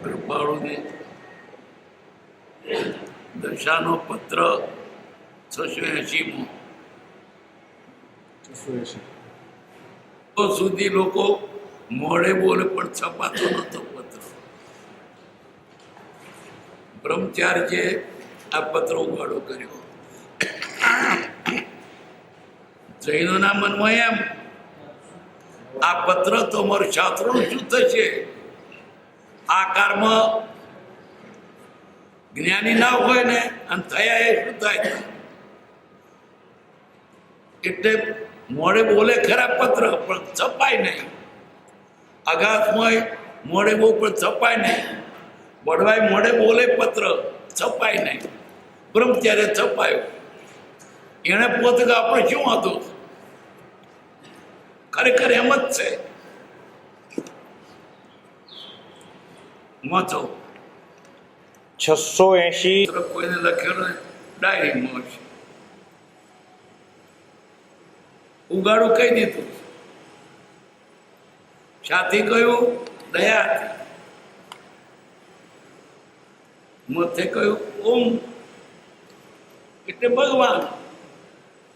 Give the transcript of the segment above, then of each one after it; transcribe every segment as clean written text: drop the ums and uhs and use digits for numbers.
કૃપાળુની દશાનો પત્ર 680 તો સુધી લોકો મોડે બોલે પણ છપાતો નતો પત્ર. બ્રહ્મચાર્યે આ પત્ર ઉગાડો કર્યો. જૈનોના મનમાં એમ, આ પત્ર તો મારું શાસ્ત્રોનું શું થશે? આ કાળમાં જ્ઞાની ના હોય ને અને થયા એ શું થાય? એટલે મોડે બોલે ખરા પત્ર પણ છપાય નહીં. અગાસમાં મોડે બોલ પણ છપાય નહીં. વડવાય મોડે બોલે પત્ર છપાય નહીં. બ્રહ્મચાર્ય છપાયો. એને પોતે આપણે શું હતું? ખરેખર એમ જ છે. વાંચો 680 કોઈને લખેલો ડાયરીમાં છે. ઉગાડું કહી દીધું. સાથી કહ્યું દયા. મથે કહ્યું ઓમ એટલે ભગવાન.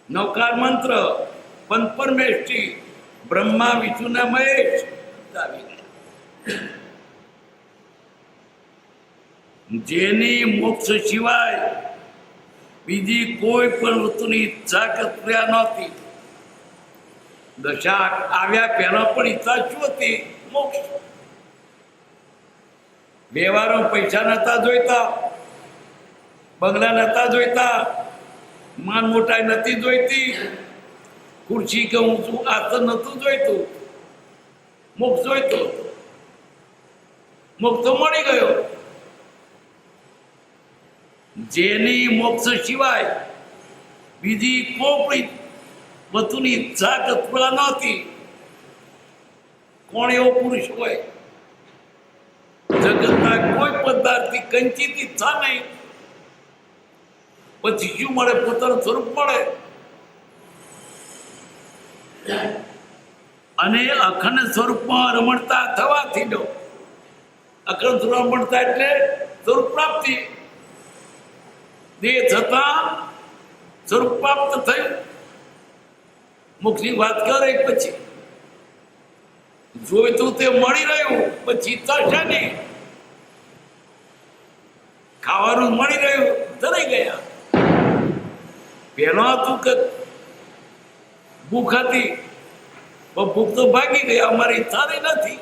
નવકાર મંત્ર પંચપરમેષ્ઠી બ્રહ્મા વિષ્ણુના મહેશ. જેની મોક્ષ સિવાય બીજી કોઈ પણ વસ્તુની ઈચ્છા કર્યા નહોતી. દશા આવ્યા પહેલા પણ ઈચ્છા શું હતી? મોક્ષ. વ્યવહારો પૈસા નતા જોઈતા, બંગલા નતા જોઈતા, માન મોટાઈ નથી જોઈતી, ખુરશી કે ઊંચું આસન નતું જોઈતું. મોક્ષ જોઈતો. મોક્ષ તો મળી ગયો. જેની મોક્ષ સિવાય બીજી કોઈ વસ્તુની ઈચ્છા કરતા નહોતી. કોણ એવો પુરુષ હોય? જગતના કોઈ પદાર્થની કંચિત ઈચ્છા નહીં. પછી શું મળે? પોતાનું સ્વરૂપ મળે. અને અખંડ સ્વરૂપમાં રમણતા થવાથી લો. અખંડ સ્વરૂપ રમણતા એટલે સ્વરૂપ પ્રાપ્તિ. દેહ છતાં સ્વરૂપ પ્રાપ્ત થયું. મુખની વાત કરે પછી જોઈતું તે મળી રહ્યું. પછી ઈચ્છા છે નહીં. ખાવાનું મળી રહ્યું, ધરાઈ ગયા. પેલો હતું કે ભૂખ હતી, પણ ભૂખ તો ભાગી ગઈ. અમારી ઈચ્છા નથી.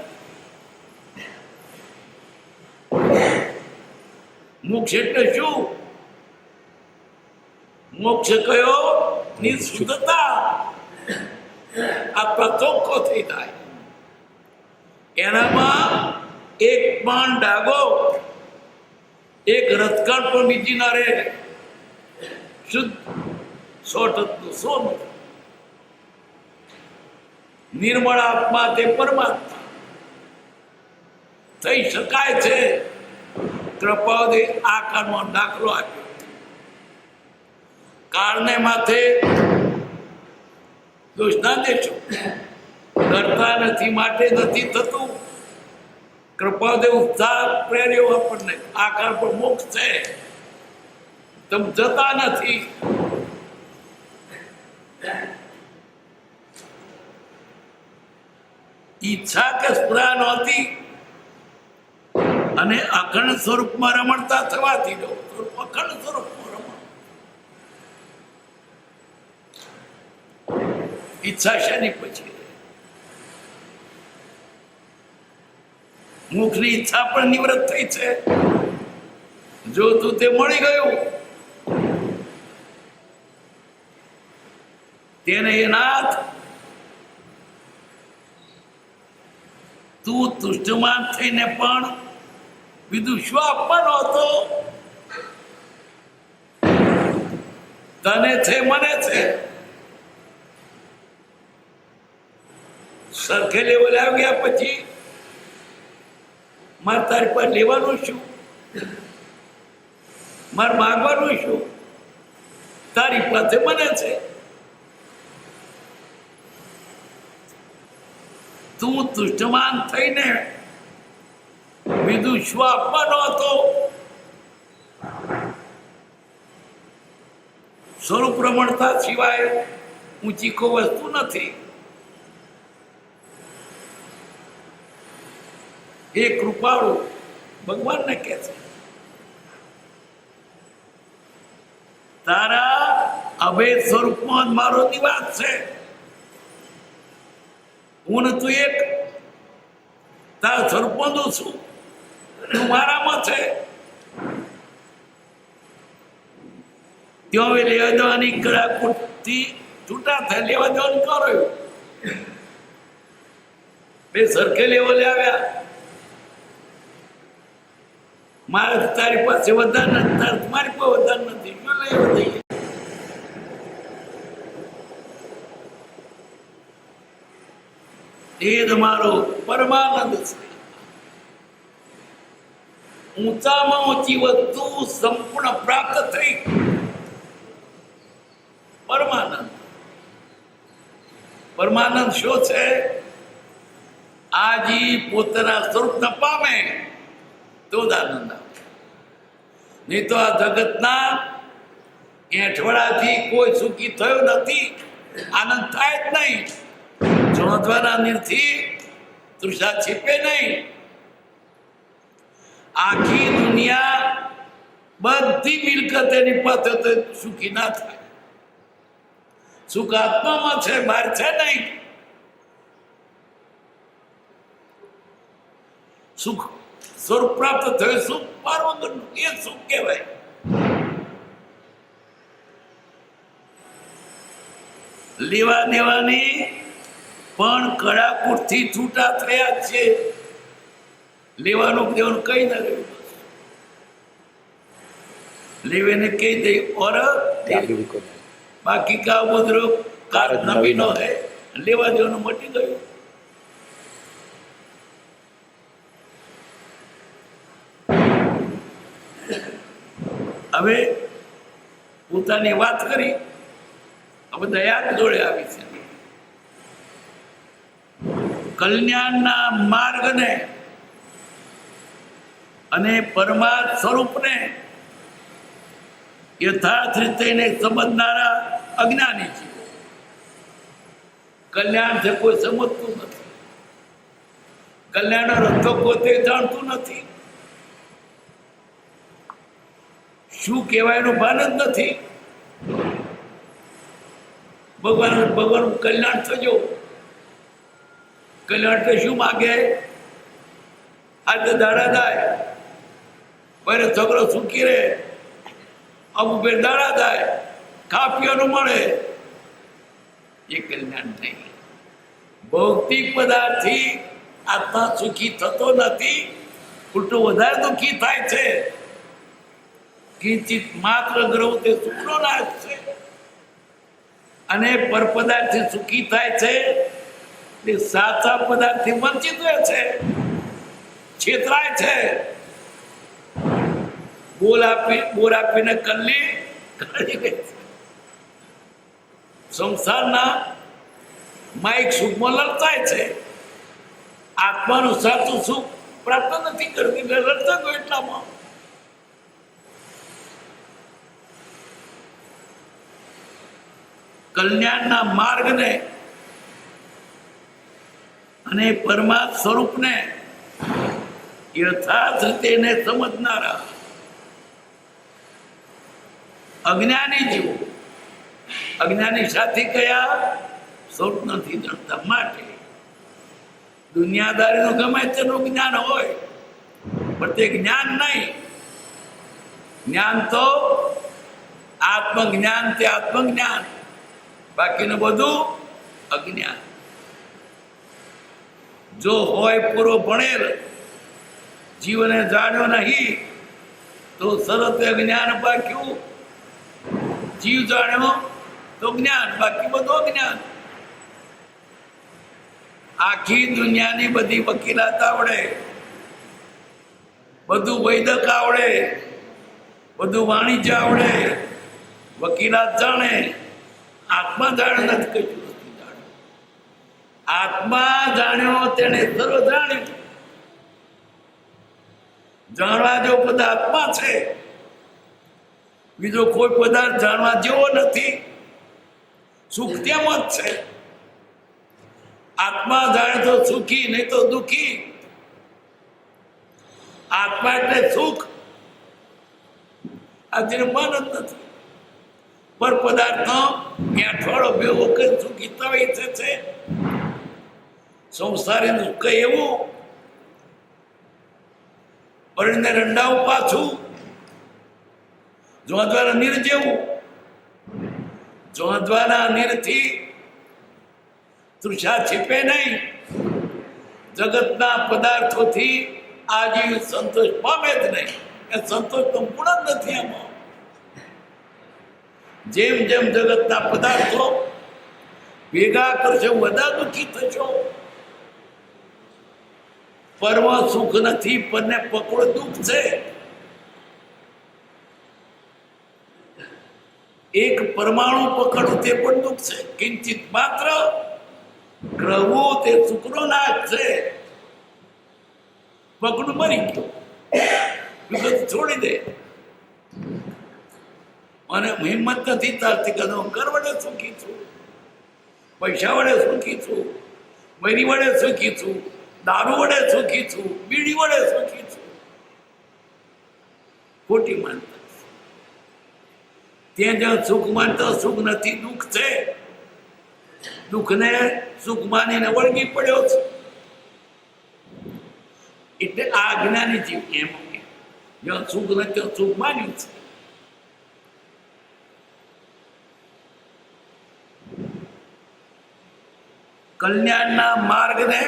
મોક્ષ એટલે શું? મોક્ષ કયો? નિશુદ્ધતા. આત્મા ચોખ્ખો થઈ જાય. એનામાં એક પણ ડાગો, એક રથકાળ પણ બીજી ના રહે. શુદ્ધ 100% સોનું. નિર્મળ આત્મા તે પરમાત્મા થઈ શકાય છે. કૃપાદે આ કાળમાં દાખલો આપ્યો. કાળને માથે દોષ ના દેશો. કરતા નથી માટે નથી થતું. કૃપાદેવ ઉત્સાહ પ્રેર્યો આપણને. આ કાળ પર મોક્ષ છે. તમે જતા નથી. ઈચ્છા કે સ્પૃહા નહોતી. અને અખંડ સ્વરૂપમાં રમણતા થવાથી અખંડ સ્વરૂપમાં રમણ. ઈચ્છા શેની પછી? મુખની ઈચ્છા પણ નિવૃત્ત થઈ છે. જો તું તે મળી ગયું. તેને એ નાથ તું તુષ્ટમાન થઈને પણ બીજું શું આપવાનો હતો? તને છે, મને છે. સરખે લેવલે આવ્યા પછી મારે તારી પર લેવાનું શું? મારે માગવાનું શું? તારી પાસે મને છે. તું તુષ્ટમાન થઈને વિદુષ આપવાનો હતો. સ્વરૂપ રમણતા સિવાય ઊંચી કોઈ વસ્તુ નથી. એ કૃપાળુ ભગવાનને કહે છે, તારા અભેદ સ્વરૂપમાં મારો નિવાસ છે. હું તું એક તારા સ્વરૂપમાં દઉં છું, તું મારામાં છે. ત્યાં લેવા દેવાની કડાકૂટથી છૂટા થાય, લેવા દેવાનું કર્યું. બે સરખે લેવલે આવ્યા. મારે તારી પાસે વધાર નથી, મારી કોઈ વધાર નથી, લેવા દઈએ. એ તમારો પરમાનંદ છે. ઊંચામાં ઊંચી વસ્તુ સંપૂર્ણ પ્રાપ્ત થઈ. પરમાનંદ. પરમાનંદ શું છે? આજી પોતાના સ્વરૂપને પામે તો જ આનંદ આવે. નહીં તો આ જગતના એઠવાડાથી કોઈ સુખી થયો નથી, આનંદ થાય જ નહીં. ચોંધવાના નીરથી તૃષા છીપે નહીં. આખી દુનિયા બધી મિલકત એની પાસે તો સુખી ના થાય. સુખ આત્મામાં છે, બહાર છે નહીં. સુખ સ્વરૂપ પ્રાપ્ત થયું, સુખ પાર વગરનું, એ સુખ કહેવાય. લેવા દેવાની પણ કડાકૂટથી છૂટા થયા છે. લેવાનું દેવાનું કઈ ના રહ્યું. લેવે ને કહી દે ઓર બાકી કા ઉદ્રો કાર નવીનો હે. લેવા દેવાનું મટી ગયું. હવે પોતાની વાત કરી, હવે દયા જોડે આવી છે. કલ્યાણના માર્ગને અને પરમાર્થ સ્વરૂપને યથાર્થ રીતે સમજનારા અજ્ઞાની છે. કલ્યાણ છે કોઈ સમજતું નથી. કલ્યાણનો રસ્તો પોતે જાણતું નથી. શું કહેવાય એનું ભાન જ નથી. ભગવાન કલ્યાણ થજો. કલ્યાણ તો શું માગે? આજે દાડા દાય પહેલે છોકરો સુખી રહે, અમુક બે દાડા દાય, ખા પીવાનું મળે. એ કલ્યાણ નહીં. ભૌતિક પદાર્થથી આત્મા સુખી થતો નથી, ઉલટું વધારે દુઃખી થાય છે. કિંચિત માત્ર ગ્રહ તે સુખનો નાશ છે. અને પર પદાર્થથી સુખી થાય છે, તે સાચા પદાર્થથી વંચિત રહે છે, છેતરાય છે. બોલ આપીને કલ્લી કાઢી લે છે. સંસારના માઇક સુખમાં લડતાય છે. આત્માનું સાચું સુખ પ્રાપ્ત નથી કરતી, લડતા તો એટલામાં. કલ્યાણના માર્ગને અને પરમાર્થ સ્વરૂપને યથાર્થ રીતે સમજનારા અજ્ઞાની જીવો. અજ્ઞાની સાથી કયા? સ્વરૂપ નથી જાણતા. માટે દુનિયાદારીનું ગમે તેનું જ્ઞાન હોય, પણ તે જ્ઞાન નહીં. જ્ઞાન તો આત્મજ્ઞાન, તે આત્મજ્ઞાન. બાકીનું બધું અજ્ઞાન. જો હોય પૂરો ભણેલ, જીવને જાણ્યો નહીં, તો સરત અજ્ઞાન બાક્યું. જીવ જાણ્યો તો જ્ઞાન, બાકી બધું અજ્ઞાન. આખી દુનિયાની બધી વકીલાત આવડે, બધું વૈદક આવડે, બધું વાણિજ્ય આવડે, વકીલાત જાણે, આત્મા જાણે નથી. કશું નથી જાણ્યું. આત્મા જાણ્યો તેને સર્વ જાણ્યું. જાણવા જેવો પદાર્થ આત્મા છે, બીજો કોઈ પદાર્થ જાણવા જેવો નથી. સુખ તેમ જ છે. આત્મા જાણે તો સુખી, નહીં તો દુઃખી. આત્મા એટલે સુખ. આ નિર્માણ જ નથી. પર પદાર્થનો હેઠવાળો ભેગો કરી સુખી તવે છે. સંસારી દુઃખ એવું પરણીને રંડાવું પાછું, જોધવાના નીર જેવું. જોધવાના નીરથી તૃષા છીપે નહીં. જગતના પદાર્થોથી આજીવ સંતોષ પામે જ નહીં. એ સંતોષ તો પૂર્ણ જ નથી આમાં. જેમ જેમ જગતના પદાર્થો ભેગા કરશો વધારે દુઃખી થશો. પરમ સુખ નથી, પરને પકડો દુઃખ છે. એક પરમાણુ પકડવું તે પણ દુઃખ છે. કિંચિત માત્ર ગ્રહવું તે સુખનો નાશ છે. પકડું મરી ગયું, બધું છોડી દે. અને હિંમત નથી તારતી કે હું ઘર વડે સુખી છું, પૈસા વડે સુખી છું, મરી વડે સુખી છું, દારૂ વડે સુખી છું, બીડી વડે સુખી છું. ખોટી માનતા. ત્યાં જ્યાં સુખ માનતા સુખ નથી, દુઃખ છે. દુઃખને સુખ માનીને વળગી પડ્યો છે. એટલે આ અજ્ઞાની જીવ એમ જ્યાં સુખ નથી ત્યાં સુખ માન્યું છે. કલ્યાણના માર્ગને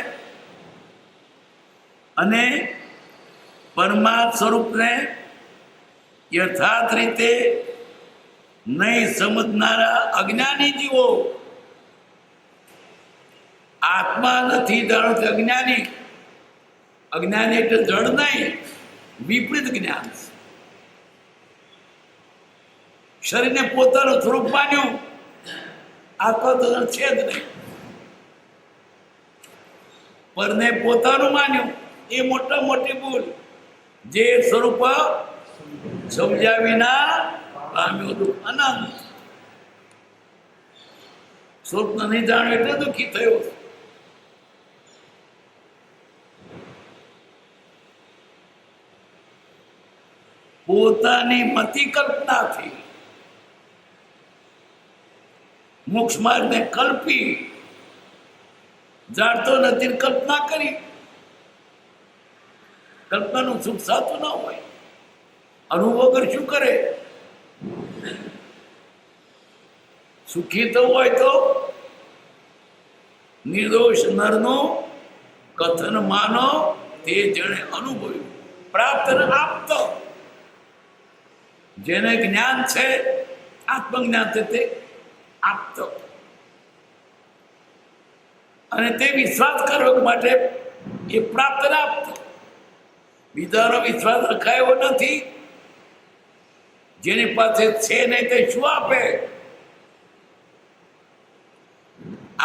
અને પરમાત્મા સ્વરૂપને યથાર્થ રીતે નહીં સમજનારા અજ્ઞાની જીવો. આત્મા નથી જાણો તે અજ્ઞાની. અજ્ઞાની એટલે જડ નહીં, વિપરીત જ્ઞાન. શરીરને પોતાનું સ્વરૂપ માન્યું, આત્મા તો છે જ નહીં. પરને પોતાનું માન્યું એ મોટા મોટી ભૂલ. જે સ્વરૂપ સમજ્યા વિના પામ્યું દુઃખ અનંત. સ્વરૂપ નહીં જાણ્યું એટલે દુઃખી થયો. પોતાની મતિ કલ્પનાથી મોક્ષ માર્ગને કલ્પી જાણતો નથી, કલ્પના કરી. કલ્પનાનું સુખ સાચું ના હોય. અનુભવ વગર શું કરે? સુખી તો હોય તો નિર્દોષ નરનો કથન માનો તે જણે અનુભવ્યું. પ્રાપ્ત ને આપતો. જેને જ્ઞાન છે, આત્મજ્ઞાન છે, તે આપતો. અને તે વિશ્વાસ કરવા માટે એ પ્રાપ્ત ને આપતો. બીજાનો વિશ્વાસ રખાયો નથી. જેની પાસે છે નહીં તે શું આપે?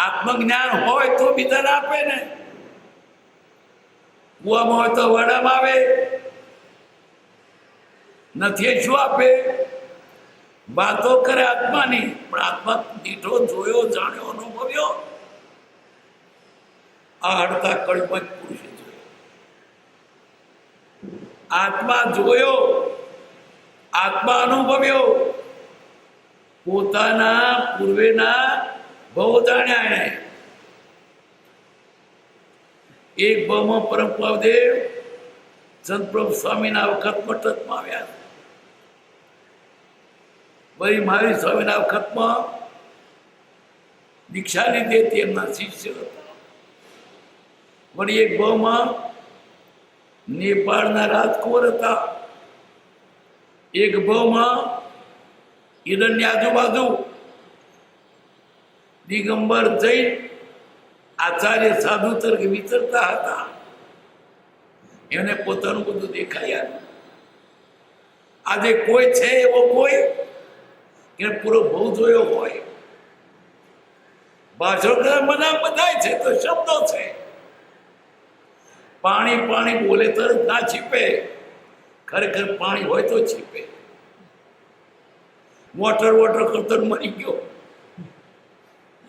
આત્મજ્ઞાન હોય તો બીજાને આપે ને. કુવામાં હોય તો વડામાં આવે. નથી શું આપે? વાતો કરે આત્માની, પણ આત્મા દીઠો જોયો, જાણ્યો, અનુભવ્યો. આ હડતા કળિયુગમાં પુરુષે જોયો. આત્મા જોયો, આત્મા અનુભવ્યો. પોતાના પૂર્વેના બહુ જાણ્યા એને. એક ભાવમાં પરમ પાવદેવ સંતપ્રભુ સ્વામીના વખતમાં મઠમાં આવ્યા. વળી મહાવીર સ્વામીના વખતમાં દીક્ષા લીધે તેમના શિષ્ય હતા. વળી એક ભાવમાં નેપાળના રાજકુંવર હતા. એક ભાવમાં હિરણની આજુબાજુ દિગંબર જૈન આચાર્ય સાધુ તરીકે વિચરતા હતા. એને પોતાનું બધું દેખાયા. આજે કોઈ છે એવો કોઈ કે પૂરો બહુ જોયો હોય. ભાષણ મના બધાય છે તો શબ્દો છે. પાણી પાણી બોલે તરત ના છીપે. ખરેખર પાણી હોય તો છીપે. વોટર વોટર કરતો મરી ગયો.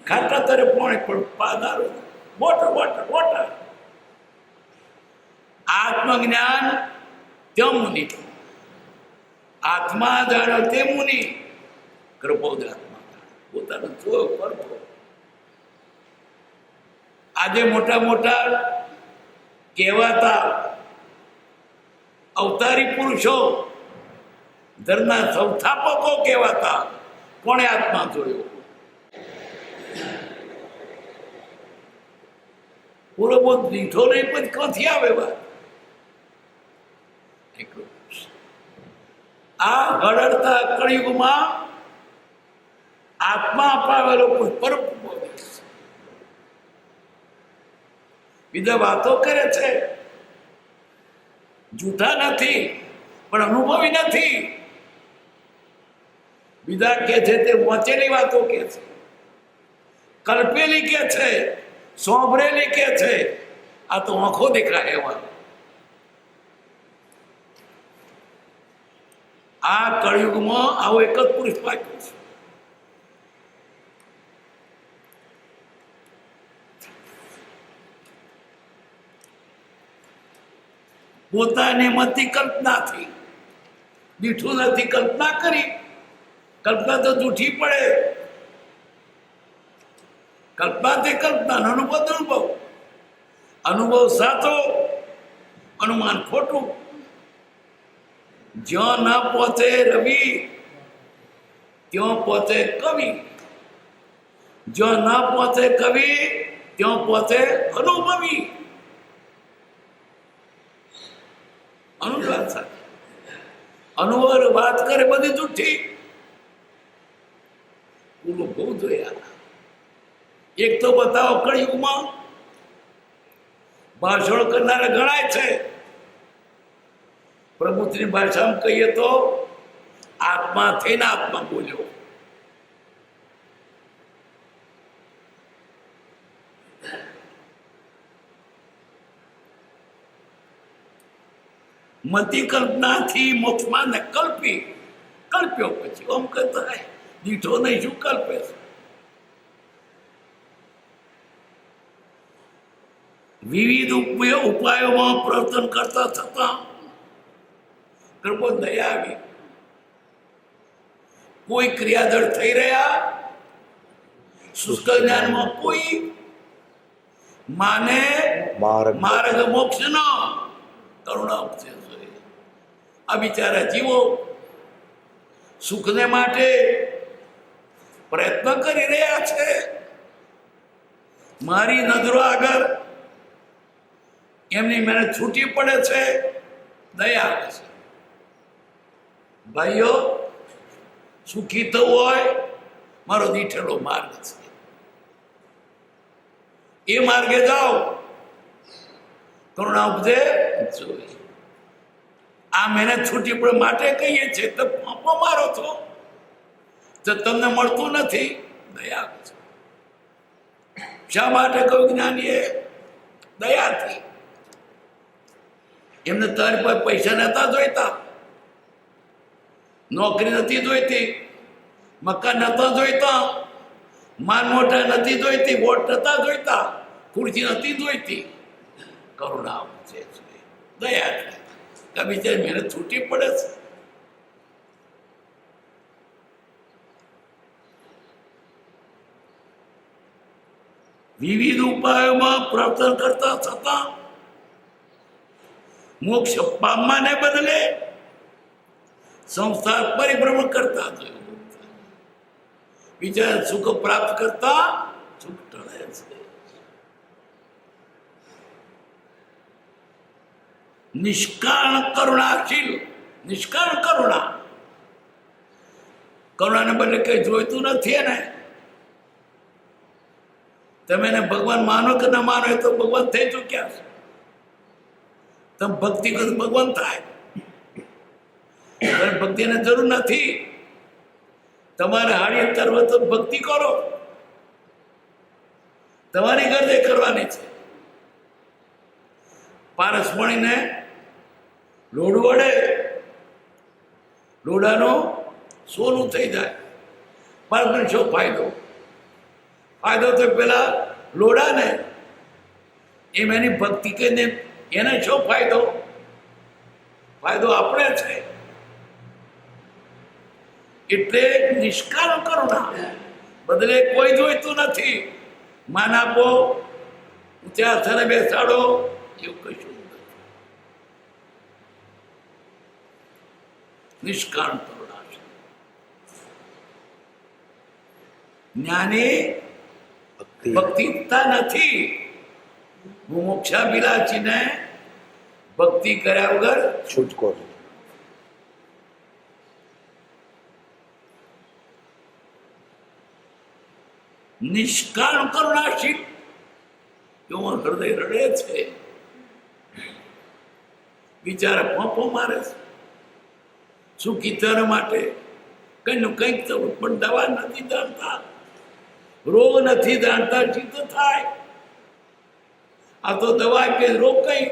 ખાટા તરે પાણી પણ પાદારો વોટર વોટર વોટર. આત્મજ્ઞાન ત્યાં મુનિ, આત્મા જાણ્યો તે મુનિ. કૃપોદ આત્મા પોતાનો જોયો પરખો. આજે મોટા મોટા કહેવાતા અવતારી પુરુષો, ધર્મના સંસ્થાપકો કહેવાતા, કોણે આત્મા જોયો? પૂરો બહુ દીઠો નહીં, પણ ક્યાંથી આવે વાત? આ હળડતા કળિયુગમાં આત્મા અપાવેલો કોઈ પરમ બીજા વાતો કરે છે, જૂઠા નથી પણ અનુભવી નથી. બીજા કે છે તે વાંચેલી વાતો કે છે, કલ્પેલી કે છે, સોંભરેલી કે છે. આ તો આંખો દેખાય એવા. આ કળિયુગમાં આવો એક જ પુરુષ બાક્યો છે. પોતાને મતી કલ્પનાથી, દીઠું નથી કલ્પના કરી. કલ્પના તો જૂઠી પડે. કલ્પના તે કલ્પના, અનુભવ અનુભવ, અનુભવ સાચો, અનુમાન ખોટું. જ્યાં ના પહોંચે રવિ ત્યાં પહોંચે કવિ, જ્યાં ના પહોંચે કવિ ત્યાં પહોંચે અનુભવી. અનુભવ સાથે અનુભવ વાત કરે બધી જૂઠી. પૂરું બહુ જોયા. એક તો બતાવો, કળિયુગમાં ભાષણ કરનારા ગણાય છે. પ્રભુની ભાષામાં કહીએ તો આત્મા થઈને આત્મા બોલ્યો. મતિ કલ્પનાથી મોક્ષમાં ને કલ્પ્યો પછી આમ કરતા દીઠો નહીં, શું કલ્પે છે? વિવિધ ઉપાયોમાં પ્રયત્ન કરતા થતા કૃપો દયા આવી. કોઈ ક્રિયાદળ થઈ રહ્યા, શુષ્ક જ્ઞાનમાં કોઈ માને માર્ગ મોક્ષ ન કરુણા ઉપજે. આ બિચારા જીવો સુખને માટે પ્રયત્ન કરી રહ્યા છે. મારી નજરો આગળ એમની મહેનત છૂટી પડે છે, દયા આવે છે. ભાઈઓ, સુખી થવું હોય મારો દીઠેલો માર્ગ છે, એ માર્ગે જાઓ. કરુણા ઉપજે જોઈ. આ મહેનત છૂટી પડે માટે કહીએ છીએ. તો પાપો મારો છો તો તમને મળતું નથી, દયા આવે છે. શા માટે કહ્યું? જ્ઞાનીએ દયાથી. એમને તારી પાસે પૈસા નતા જોઈતા, નોકરી નથી જોઈતી, મકાન નતા જોઈતા, માન મોટા નથી જોઈતી, વોટ નતા જોઈતા, ખુરશી નથી જોઈતી. કરુણા છે, દયા છે. કે બિચારી મહેનત છૂટી પડે છે. વિવિધ ઉપાયોમાં પ્રયત્ન કરતા છતાં મોક્ષ પામવાને બદલે સંસાર પરિભ્રમણ કરતા જોયું. બીજા સુખ પ્રાપ્ત કરતા સુખ ટળે છે. નિષ્કારણ કરુણાશીલ, નિષ્કારણ કરુણા. કરુણાને બદલે કઈ જોઈતું નથી ને. તમે એને ભગવાન માનો કે ના માનો, એ તો ભગવાન થઈ ચૂક્યા છે. તમે ભક્તિ કરો ભગવાન થાય. ભક્તિને જરૂર નથી. તમારે હાડી તરવા તો ભક્તિ કરો, તમારી ગરદે કરવાની છે. પારસમણીને લોઢ વડે લોડાનો સોનું થઈ જાય. પણ શું ફાયદો? ફાયદો તો પેલા લોડાને, એમ એની ભક્તિ કરીને એને શું ફાયદો? ફાયદો આપણે છે. એટલે નિષ્કામ કરુણા, બદલે કોઈ જોઈતું નથી. માન આપો, ઊંચા સ્થળે બેસાડો, એવું કશું નથી. નિષ્કામ કરુણા છે. જ્ઞાની ભક્તિતા નથી. મુમુક્ષાભિલાષીને ભક્તિ કર્યા વગર છૂટકો. નિષ્કામ કરુણાશીલ એવું હૃદય રડે છે. બિચારા પંપો મારે છે સુખીતર માટે. કઈનું કંઈક થવું, પણ દવા નથી જાણતા, રોગ નથી જાણતા, ચિત્ત થાય. આ તો દવા કે રોગ કઈ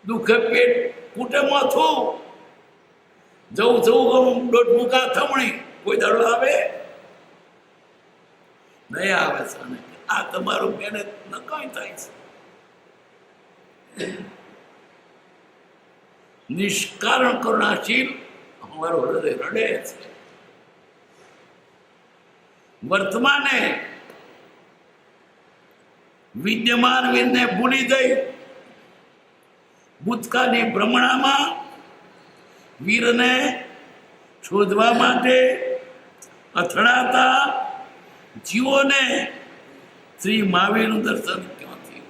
દુખે પેટ કૂટે માથું, જવું જવું દોઢ મુકા થમણી, કોઈ દડો આવે નહીં? આવે છે. આ તમારું મહેનત ન કઈ થાય છે. નિષ્કારણ કરુણાશીલ અમારું હૃદય રડે છે. વર્તમાને વિદ્યમાન વીરને ભૂલી દઈ ભૂતકાળની ભ્રમણામાં વીરને શોધવા માટે અથડાતા જીવોને શ્રી મહાવીરનું દર્શન ક્યાંથી?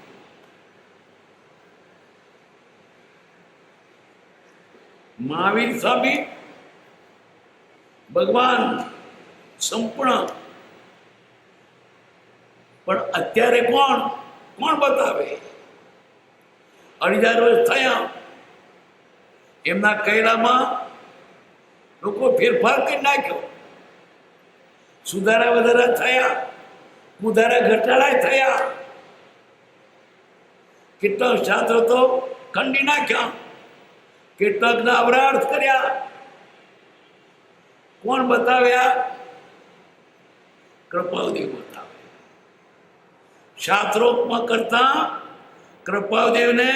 મહાવીર સ્વામી ભગવાન સંપૂર્ણ, પણ અત્યારે કોણ બતાવે? 2,500 વર્ષ થયા, એમના કૈલામાં લોકો ફેરફાર કરી નાખ્યો. સુધારા વધારા થયા, ઉધારા ઘટાડા થયા. કેટલાક શાસ્ત્રો તો ખંડી નાખ્યા, કેટલાકના અવરાર્થ કર્યા. કોણ બતાવ્યા? કૃપાદેવ બતાવે. શાસ્ત્રોપમાં કરતા કૃપાદેવને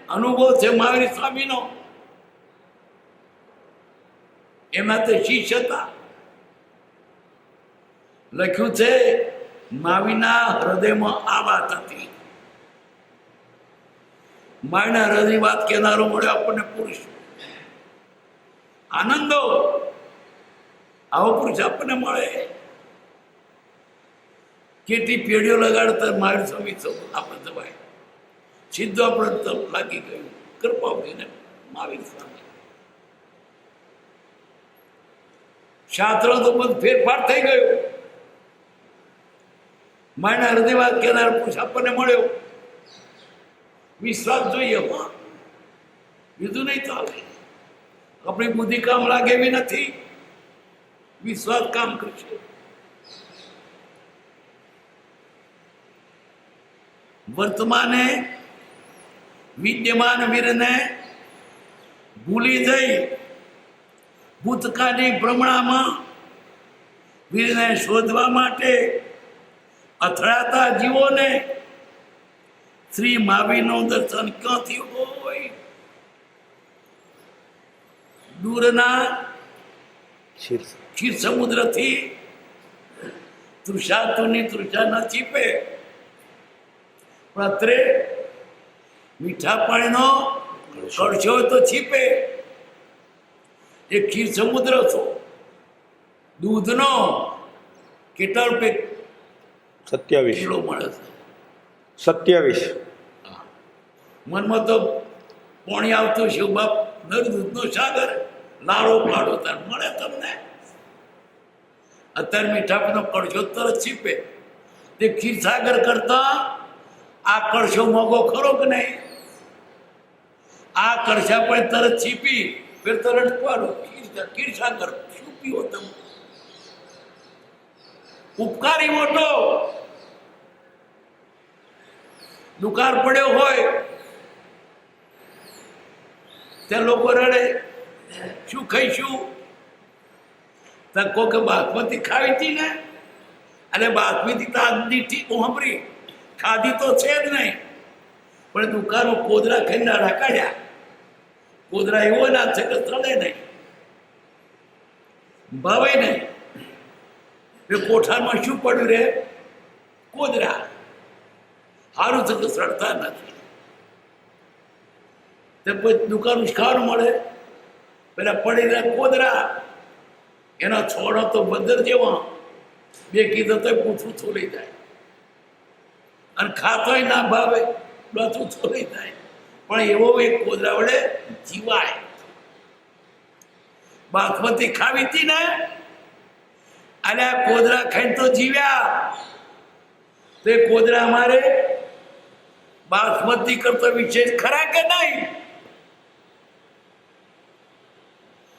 અનુભવ છે મહાવીર સ્વામીનો. એમાં તો શિષ્ય હતા. લખ્યું છે મહાવીરના હૃદયમાં આ વાત હતી. મહાવીરના હૃદય વાત કહેનારો મળ્યો આપણને પુરુષ. આનંદો આવો પુરુષ આપણને મળે. કેટલી પેઢીઓ લગાડતા મહાવીર સ્વામી આપણે દબાય, સીધો આપણે લાગી ગયું. કૃપા ને મહાવીર સ્વામી. શાસ્ત્રો તો બધું ફેરફાર થઈ ગયો. માયના હૃદય વાત કહેનાર પુરુષ આપણને મળ્યો. વિશ્વાસ જોઈએ, બીજું નહીં ચાલે. આપણી બુદ્ધિ કામ લાગે એવી નથી, વિશ્વાસ કામ કરશે. વર્તમાને વિદ્યમાન વીરને ભૂલી જઈ ભૂતકાળની ભ્રમણામાં વીરને શોધવા માટે અથડાતા જીવોને શ્રી મહાવીરનું દર્શન ક્યાંથી હોય? દૂરના ક્ષીર સમુદ્રથી તૃષાતુની તૃષા ન છીપે, પણ અત્રે મીઠા પાણીનો કળશો તો છીપે. એ ક્ષીર સમુદ્ર છો દૂધનો કેટલા રૂપિયા 27 કિલો મળે છે? 27. મનમાં તો પાણી આવતું છે, બાપ દર દૂધનો સાગર લાડો પાડો તાર મળે તમને. અત્યારે મીઠાનો કળશો તરત છીપે. તે ક્ષીરસાગર કરતા આ કળશો મોગો ખરો કે નહીં? આ કળશા પણ તરત છીપી ફેર તરત પાડો. ક્ષીરસાગર શું પીવો તમે? ઉપકારી મોટો દુકાળ પડ્યો હોય ત્યાં લોકો રડે. શું ખાઈશું? તો કોકે બાસમતી ખાવી હતી ને, અને બાસમતી તો આજની ઠીક સાંભળી ખાધી તો છે જ નહીં, પણ દુકાનો કોદરા ખાઈને નાડા કાઢ્યા. કોદરા એવો ના છે કે ચડે નહીં, ભાવે નહીં. એ કોઠારમાં શું પડ્યું રે? કોદરા. સારું છે કે સડતા નથી. તે પછી દુકાન ખાવાનું મળે, પેલા પડેલા કોદરા, એના છોડો તો બંદર જેવા, બે કીધું તો પૂછું થોડી જાય, અને ખાતોય ના ભાવે બધું થોડી થાય. પણ એવો એક કોદરા વડે જીવાય. બાસમતી ખાવી હતી ને, અને આ કોદરા ખાઈને તો જીવ્યા. તો એ કોદરા અમારે બાસમતી કરતો વિશેષ ખરા કે નહીં?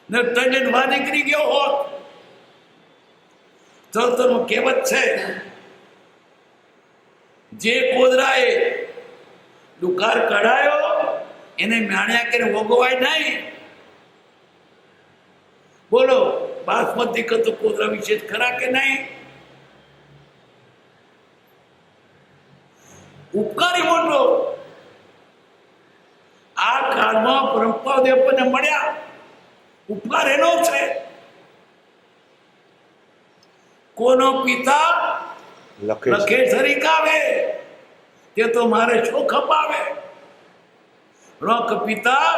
ને તને વા નીકળી ગયો હોત તો કહેવત છે, જે કોદરાએ દુકાર કઢાયો એને માણ્યા કે વગવાય નહીં. બોલો, બાસમતી કરતો કોદરા વિશેષ ખરા કે નહીં? ઉપકારી મોટો આ કાળમાં પરંપરાદેવને મળ્યા. ઉપકાર એનો છે. કોનો પિતા લખે સરીકાવે, તે તો મારે શું ખપાવે. રોક પિતા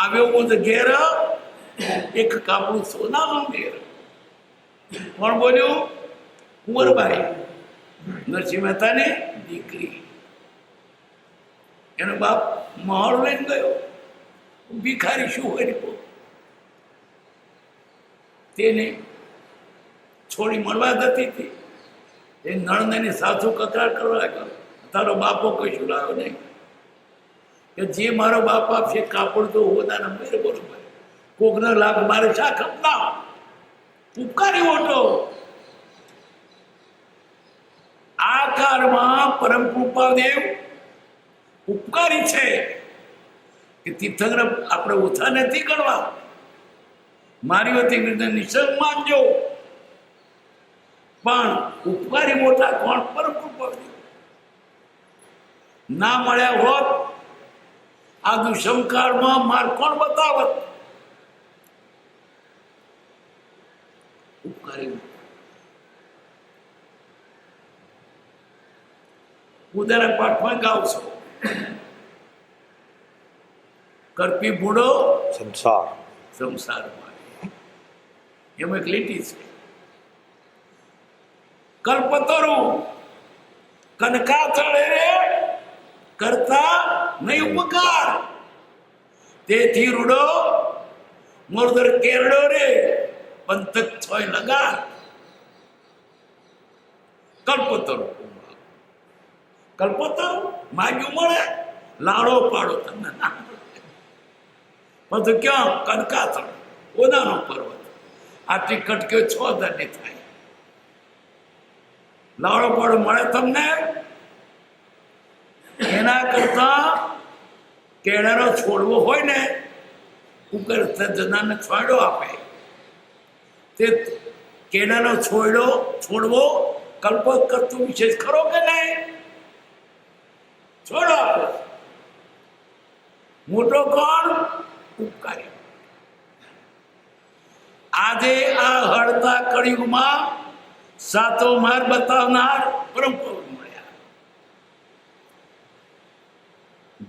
આવ્યો હું ઘેર, એક કાપડું સોનાનો ઘેર. કોણ બોલ્યું? કુંવરબાઈ, નરસિંહ મહેતાની દીકરી. એનો બાપ મહોલ લઈને ગયો. ભિખારી શું હોય? તેને છોડી મળવા જતી હતી. એ નણંદની સાસુ કકરાર કરવા લાગ્યો, તારો બાપો કશું લાવ્યો નહીં, કે જે મારો બાપ આપશે કાપડ તો હોદાના મેરે બરોબર, કોકનો લાભ મારે શા ખપના. ઉપકારી મોટો. આ કાળમાં પરમ કૃપાદેવ ઉપકારી છે. કે તીર્થંકર આપણે ઓછા નથી કરવા. મારી વતી નિસર્ગ માનજો, પણ ઉપકારી મોટા કોણ? પરમ કૃપાદેવ. ના મળ્યા હોત આ દુષ્મકાળમાં માર કોણ બતાવત? ઉપકારી ઉદાહરણ પાઠમાં ગાવશો, કરપી બુડો સંસાર સંસારમાં. એમાં એક લીટી છે, કલ્પતરું કનકા ચડે રે કરતા નહીં ઉપકાર, તેથી રૂડો મોરદર કેરડો રે પંથક છોય લગાર. કલ્પતરું કલ્પતરું માગ્યું મળે, લાડો પાડો તમને ના મળે. બધું ક્યાં? કનકાતળ, ઓદાનો પર્વત. આટલી કટકીઓ 6 દંડની થાય. લાડો પાડો મળે તમને. એના કરતા કેળાનો છોડવો હોય ને, ઉપર જનાને છોડો આપે, તે કેળાનો છોડવો કલ્પ કરતું વિશેષ ખરો કે નહીં? છોડો આપો. મોટો કોણ? ઉપકારી. આજે આ હળતા કળિયુગમાં સાતો માર બતાવનાર પરંપરા મળ્યા.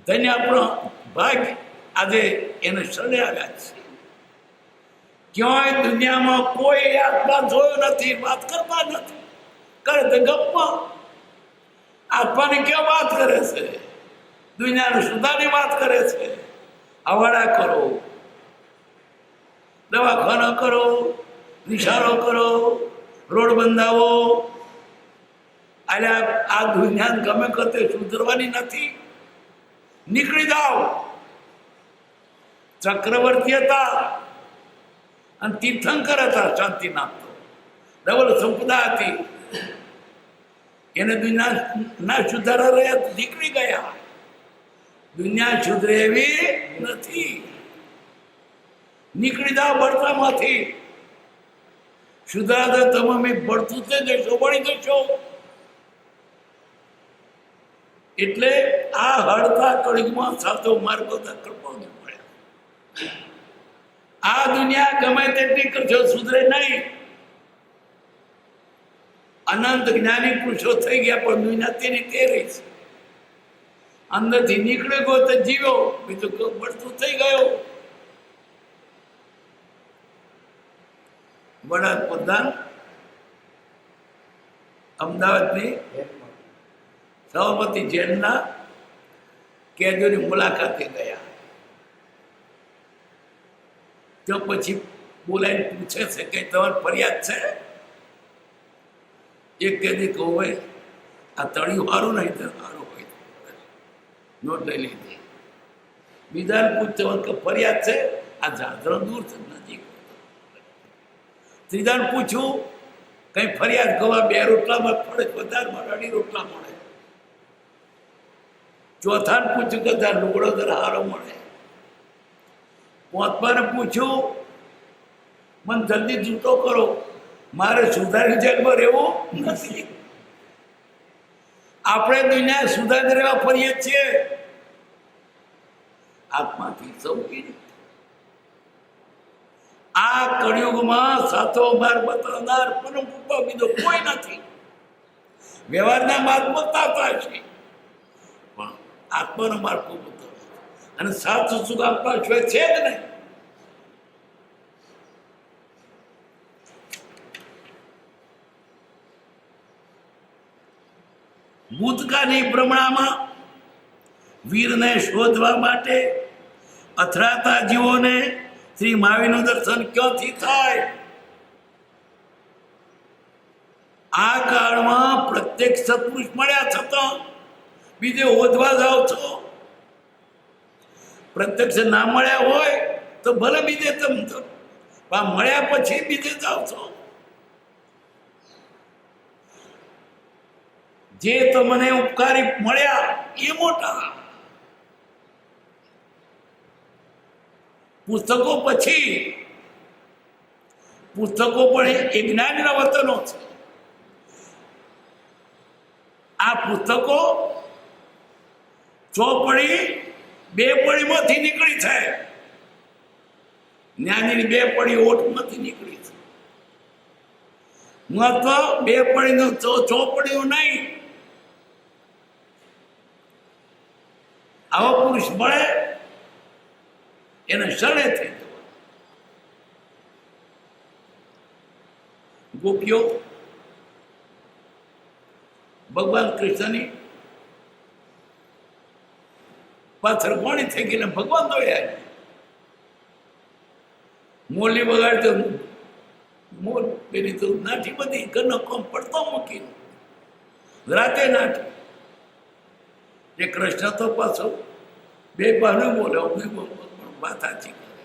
ધન્ય આપણો ભાગ આજે એને શરણે આવ્યા છે. ક્યાંય દુનિયામાં કોઈ આત્મા જોયો નથી, વાત કરતા નથી. કરે તો ગપમાં. આત્માની ક્યાં વાત કરે છે? દુનિયાની સુધાની વાત કરે છે. અવાડા કરો, દવાખાના કરો, નિશાળો કરો, રોડ બંધાવો. અલ્યા આ દુનિયા ગમે કરતે સુધરવાની નથી. નીકળી જાઓ. ચક્રવર્તી હતા અને તીર્થંકર હતા, શાંતિનાથ. ડબલ સંપદા હતી. એને દુનિયા ના સુધારા રહ્યા, નીકળી ગયા. દુનિયા સુધરે એવી નથી. નીકળી જાઓ બળતામાંથી. સુધારા તમે ભળતું તે જશો, વળી જશો. એટલે આ હળતા કળિયુગમાં સાચો માર્ગ બધા કલ્પવાનું પડે. આ દુનિયા ગમે તેટલી કરશો સુધરે નહીં. અનંત જ્ઞાની પુરુષો થઈ ગયા પણ દુનિયા તેની તે રહી છે. અંદરથી નીકળે ગયો તો જીવ્યો, બીજું બળતું થઈ ગયો. વડાપ્રધાન અમદાવાદની સભાપતિ જેલના કેદીઓની મુલાકાતે ગયા. તો પછી બોલાઈને પૂછે છે કે તમારી ફરિયાદ છે? એક કેદી કહું ભાઈ આ તળિયું સારું નહીં તો સારું હોય નોટ લઈ લીધી. બીજાને પૂછતો કે ફરિયાદ છે? આ જાદરો દૂર છે નજીક. ત્રીજાને પૂછ્યું કઈ ફરિયાદ ગવા 2 રોટલામાં પડે, વધારમાં 2.5 રોટલા મળે. ચોથાને પૂછ્યું કે તાર લુગડો જરા હારો મળે. પાંચમાને પૂછ્યું મને જલ્દી છૂટો કરો, મારે સુધારી જેલમાં રહેવું નથી. આપણે દુનિયા સુધારી રહેવા ફરીએ છીએ. આત્માથી સૌકી આ કળિયુગમાં સાચો માર્ગ બતાવનાર પરમ કૃપા બીજો કોઈ નથી. વ્યવહારના માર્ગ બતાવતા છે પણ આત્માનો માર્ગ કોઈ બતાવતો અને સાચું સુખ આપવા છે જ નહીં. ભૂતકાળની ભ્રમણામાં વીરને શોધવા માટે અથડાતા જીવોને શ્રી મહાવીરનું દર્શન ક્યાંથી થાય? આ કાળમાં પ્રત્યેક સત્પુરુષ મળ્યા છતાં બીજે ઓધવા જાઓ છો. પ્રત્યક્ષ ના મળ્યા હોય તો ભલે બીજે તમે મળ્યા પછી બીજે જાઓ છો. જે તમને ઉપકારી મળ્યા એ મોટા. પુસ્તકો પછી પુસ્તકો પણ એ જ્ઞાનના વતનો છે. આ પુસ્તકો ચોપડી 2 પડીમાંથી નીકળી છે. જ્ઞાનીની 2 પડી ઓઠમાંથી નીકળી છે. મહત્વ 2 પડીનું ચોપડીઓ નહીં. આવો પુરુષ મળે એને શરણે થઈ જવા. ગોપીઓ ભગવાન કૃષ્ણની પાછળ કોણી થઈ ગઈ ને ભગવાન દોડ્યા. મોરલી વગાડતો મોર પેલી તો નાઠી બધી ઘરનો કોમ પડતો મૂકીને રાતે નાઠી. એ કૃષ્ણ તો પાછો 2 બહાનું બોલ્યો, વાત સાચી કરે.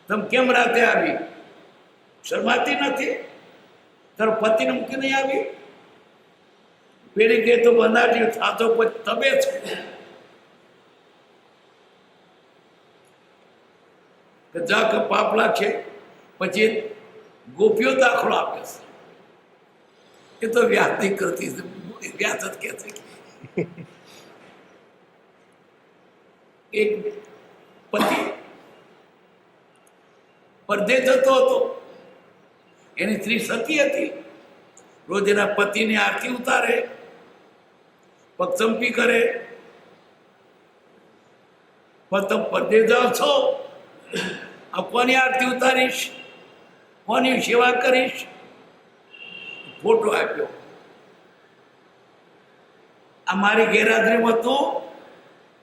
તમે કેમ રાતે આવી? શરમાતી નથી? તારો પતિને મૂકી નહીં આવી? પેલી કે તો બંધાટી થાતો પછી તબે છે. કે જા કે પાપ લાગશે. પછી ગોપીઓ દાખલો આપે છે. એ તો વ્યાસ નહીં કરતી, વ્યાસ જ કહે છે. એક પતિ પરદેશ જતો હતો. એની સ્ત્રી સતી હતી. રોજ એના પતિની આરતી ઉતારે, પગચંપી કરે. પણ તમે પરદેશ જાઓ છો, આ કોની આરતી ઉતારીશ, કોની સેવા કરીશ? ફોટો આપ્યો. આ મારી ગેરહાજરીમાં તું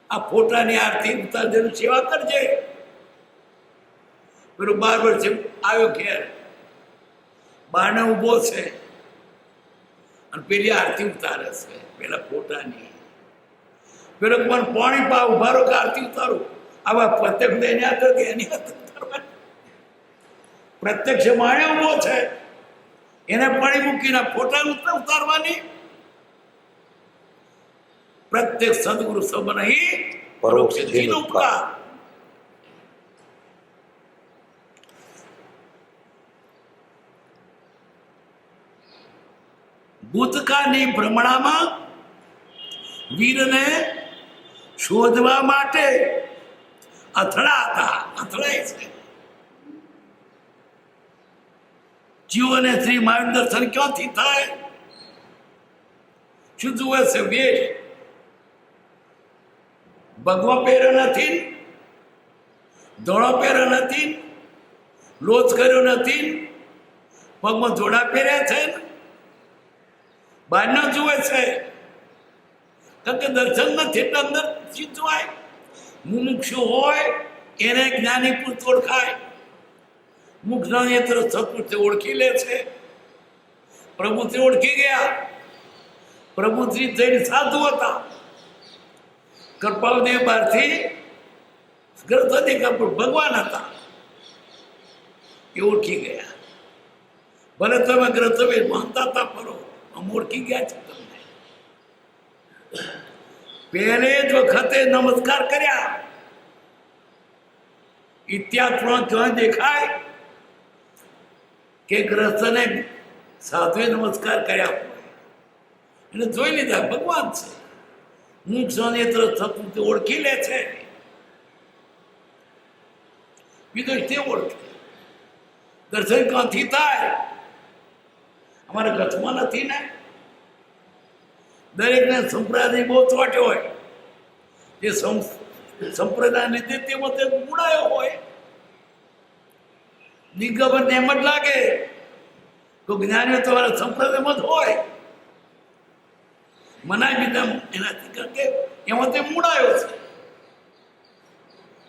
આ ફોટાની આરતી ઉતારજે, સેવા કરજે. પેલો 12 વર્ષે આવ્યો ઘેર, બારણે ઊભો છે અને પેલી આરતી ઉતારે છે પેલા ફોટાની. પેલો મને પાણી પા ઉભા રહો કે આરતી ઉતારું. આવા પ્રત્યક્ષ એની હાથ હતી, એની હાથ ઉતારવાની. પ્રત્યક્ષ માણે ઊભો છે, એને પાણી મૂકીને ફોટા ઉતારવાની. પ્રત્યેક સદગુરુ સબ નહીં પરોક્ષ જીનો ઉપકાર. ભૂતકાળની ભ્રમણામાં વીરને શોધવા માટે અથડાય છે. જીવોને શ્રી મહાવીર દર્શન ક્યાંથી થાય? શું જુએ છે? વેશ ભગવો પહેર્યો નથી, ધોળો પહેર્યો નથી, લોચ કર્યો નથી, પગમાં જોડા પહેર્યા છે, બહારનો જુએ છે. કારણ કે દર્શન નથી એટલે અંદર જોવાય. મુમુક્ષુ હોય એને જ્ઞાની પુરુષ ઓળખાય. મુખના નેત્ર સત્પુરુષ ઓળખી લે છે. પ્રભુશ્રી ઓળખી ગયા. પ્રભુશ્રી જૈન સાધુ હતા. કૃપાલદેવ બહારથી ગ્રંથોથી ભગવાન હતા એ ઓળખી ગયા. ભલે તમે ગ્રંથો માનતા હતા પરો, આમ ઓળખી ગયા છે તમને. પહેલે જ વખતે નમસ્કાર કર્યા. ઇતિહાસમાં ક્યાં દેખાય કે ગ્રસ્તને સાધુએ નમસ્કાર કર્યા હોય? એને જોઈ લીધા ભગવાન છે. મુખ નેત્ર સત્પુરુષ ઓળખી લે છે. બીજો તે ઓળખે. દર્શન ક્યાંથી થાય? અમારા કચ્છમાં નથી ને. દરેકને સંપ્રદાય બહુ ચોટ્યો હોય. જે સંપ્રદાય લીધે તેમાં તે ગુણાયો હોય. દિગ્ગજને એમ જ લાગે તો જ્ઞાનીઓ તમારા સંપ્રદાયમાં જ હોય. મનાય બીજા એનાથી કારણ કે એમાં તે મૂડાયો છે.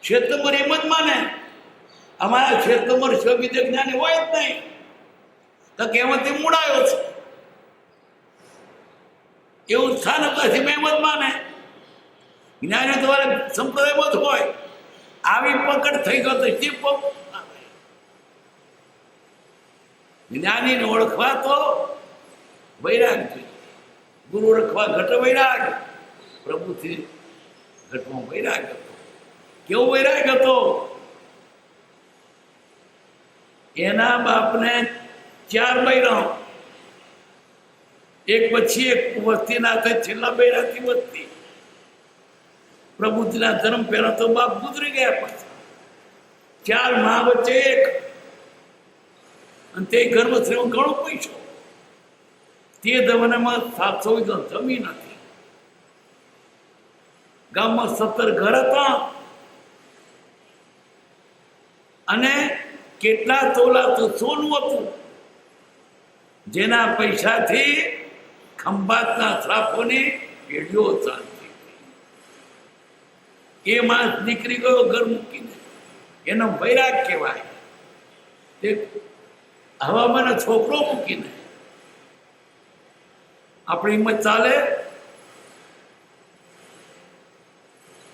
ક્ષેત્રમાં એમ જ માને અમારા ક્ષેત્રમાં બીજા જ્ઞાની હોય જ નહીં. તો કે એમાં તે મૂડાયો છે એવું સ્થાન પછી એમ જ માને. જ્ઞાનીઓ તમારે સંપ્રદાયમાં જ હોય. આવી પકડ થઈ ગયો તો તે જ્ઞાનીને ઓળખવા તો વૈરાગ જોઈએ. ગુરુ ઓળખવા ઘટ વૈરાગ. પ્રભુથી ઘટમાં વૈરાગ હતો. કેવો વૈરાગ હતો? એના બાપને 4 બૈરા, એક પછી એક વસ્તી ના થાય. છેલ્લા બૈરાથી વસ્તી. પ્રભુજીના જન્મ પહેલા તો બાપ ગુજરી ગયા. પછી 4 મા વચ્ચે એક. અને તે ગર્ભશ્રીમાં ઘણો પૈસો. તે જમાનામાં 700 વીઘા જમીન હતી. ગામમાં 17 ઘર હતા. અને કેટલા તોલા તો સોનું હતું, જેના પૈસાથી ખંભાતના શ્રાપોની પેઢીઓ ચાલતી. એ માણસ નીકળી ગયો ઘર મૂકીને. એનો વૈરાગ કહેવાય. હવામાં છોકરો મૂકીને આપણી હિંમત ચાલે?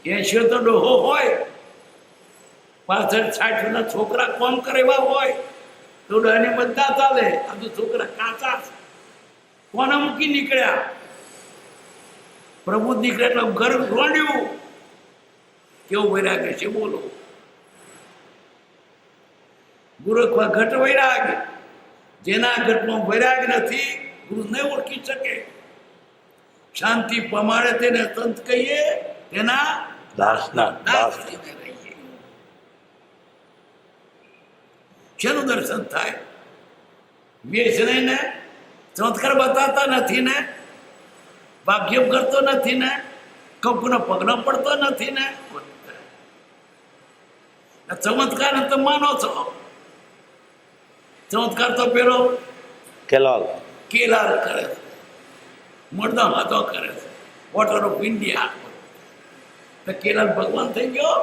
80 તો ડોહો હોય, 65-60 ના છોકરા કોમ કરેવા હોય તો ડોહાની બધા ચાલે. આ તો છોકરા કાચા છે. કોને મૂકી નીકળ્યા? પ્રભુ નીકળ્યા એટલે ઘર રોંડ્યું. કેવું વૈરાગ છે બોલો? ગુરખવા ઘટ વૈરાગ. જેના ઘટમાં વૈરાગ નથી ગુરુ નહીં ઓળખી શકે. શાંતિ પમાડે તેને સંત કહીએ, તેના દાસના દાસ થઈને રહીએ. શેનું દર્શન થાય? વેશ નહીં ને, ચમત્કાર બતાવતા નથી ને, ભાગ્ય કરતો નથી ને, કંકુના પગનો પડતો નથી ને. ચમત્કાર તો માનો છો. ચમત્કાર તો પેલો કેલાલ કેલાર કરે છે, મળદો હાથો કરે છે, વોટર ઓફ ઇન્ડિયા. તો કેલાર ભગવાન થઈ ગયો?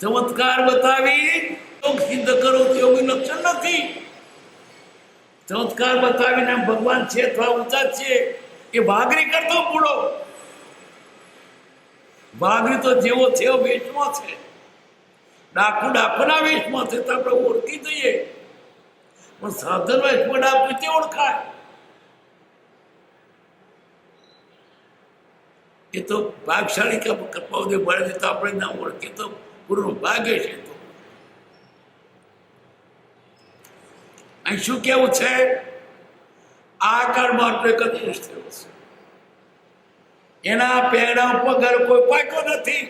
ચમત્કાર બતાવી યોગ સિદ્ધ કરો તો યોગી લક્ષણ નથી. ચમત્કાર બતાવીને ભગવાન છે અથવા ઊંચા છે એ ભાગરી કરતો પૂડો. ભાગરી તો જેવો છે એવો વેશમાં છે. ડાકુના વેશમાં છે તો આપણે ઓળખી જઈએ. પણ સાધન વેશમાં ડાકુ તે ઓળખાય? એ તો ભાગશાળી કપાવદે મળે તો આપણે ના ઓળખીએ તો પૂરું ભાગે છે. તો અહીં શું કેવું છે? આ કાળમાં આટલો એક જ પુરુષ થયો છે. એના પેડા પગર કોઈ પાક્યો નથી.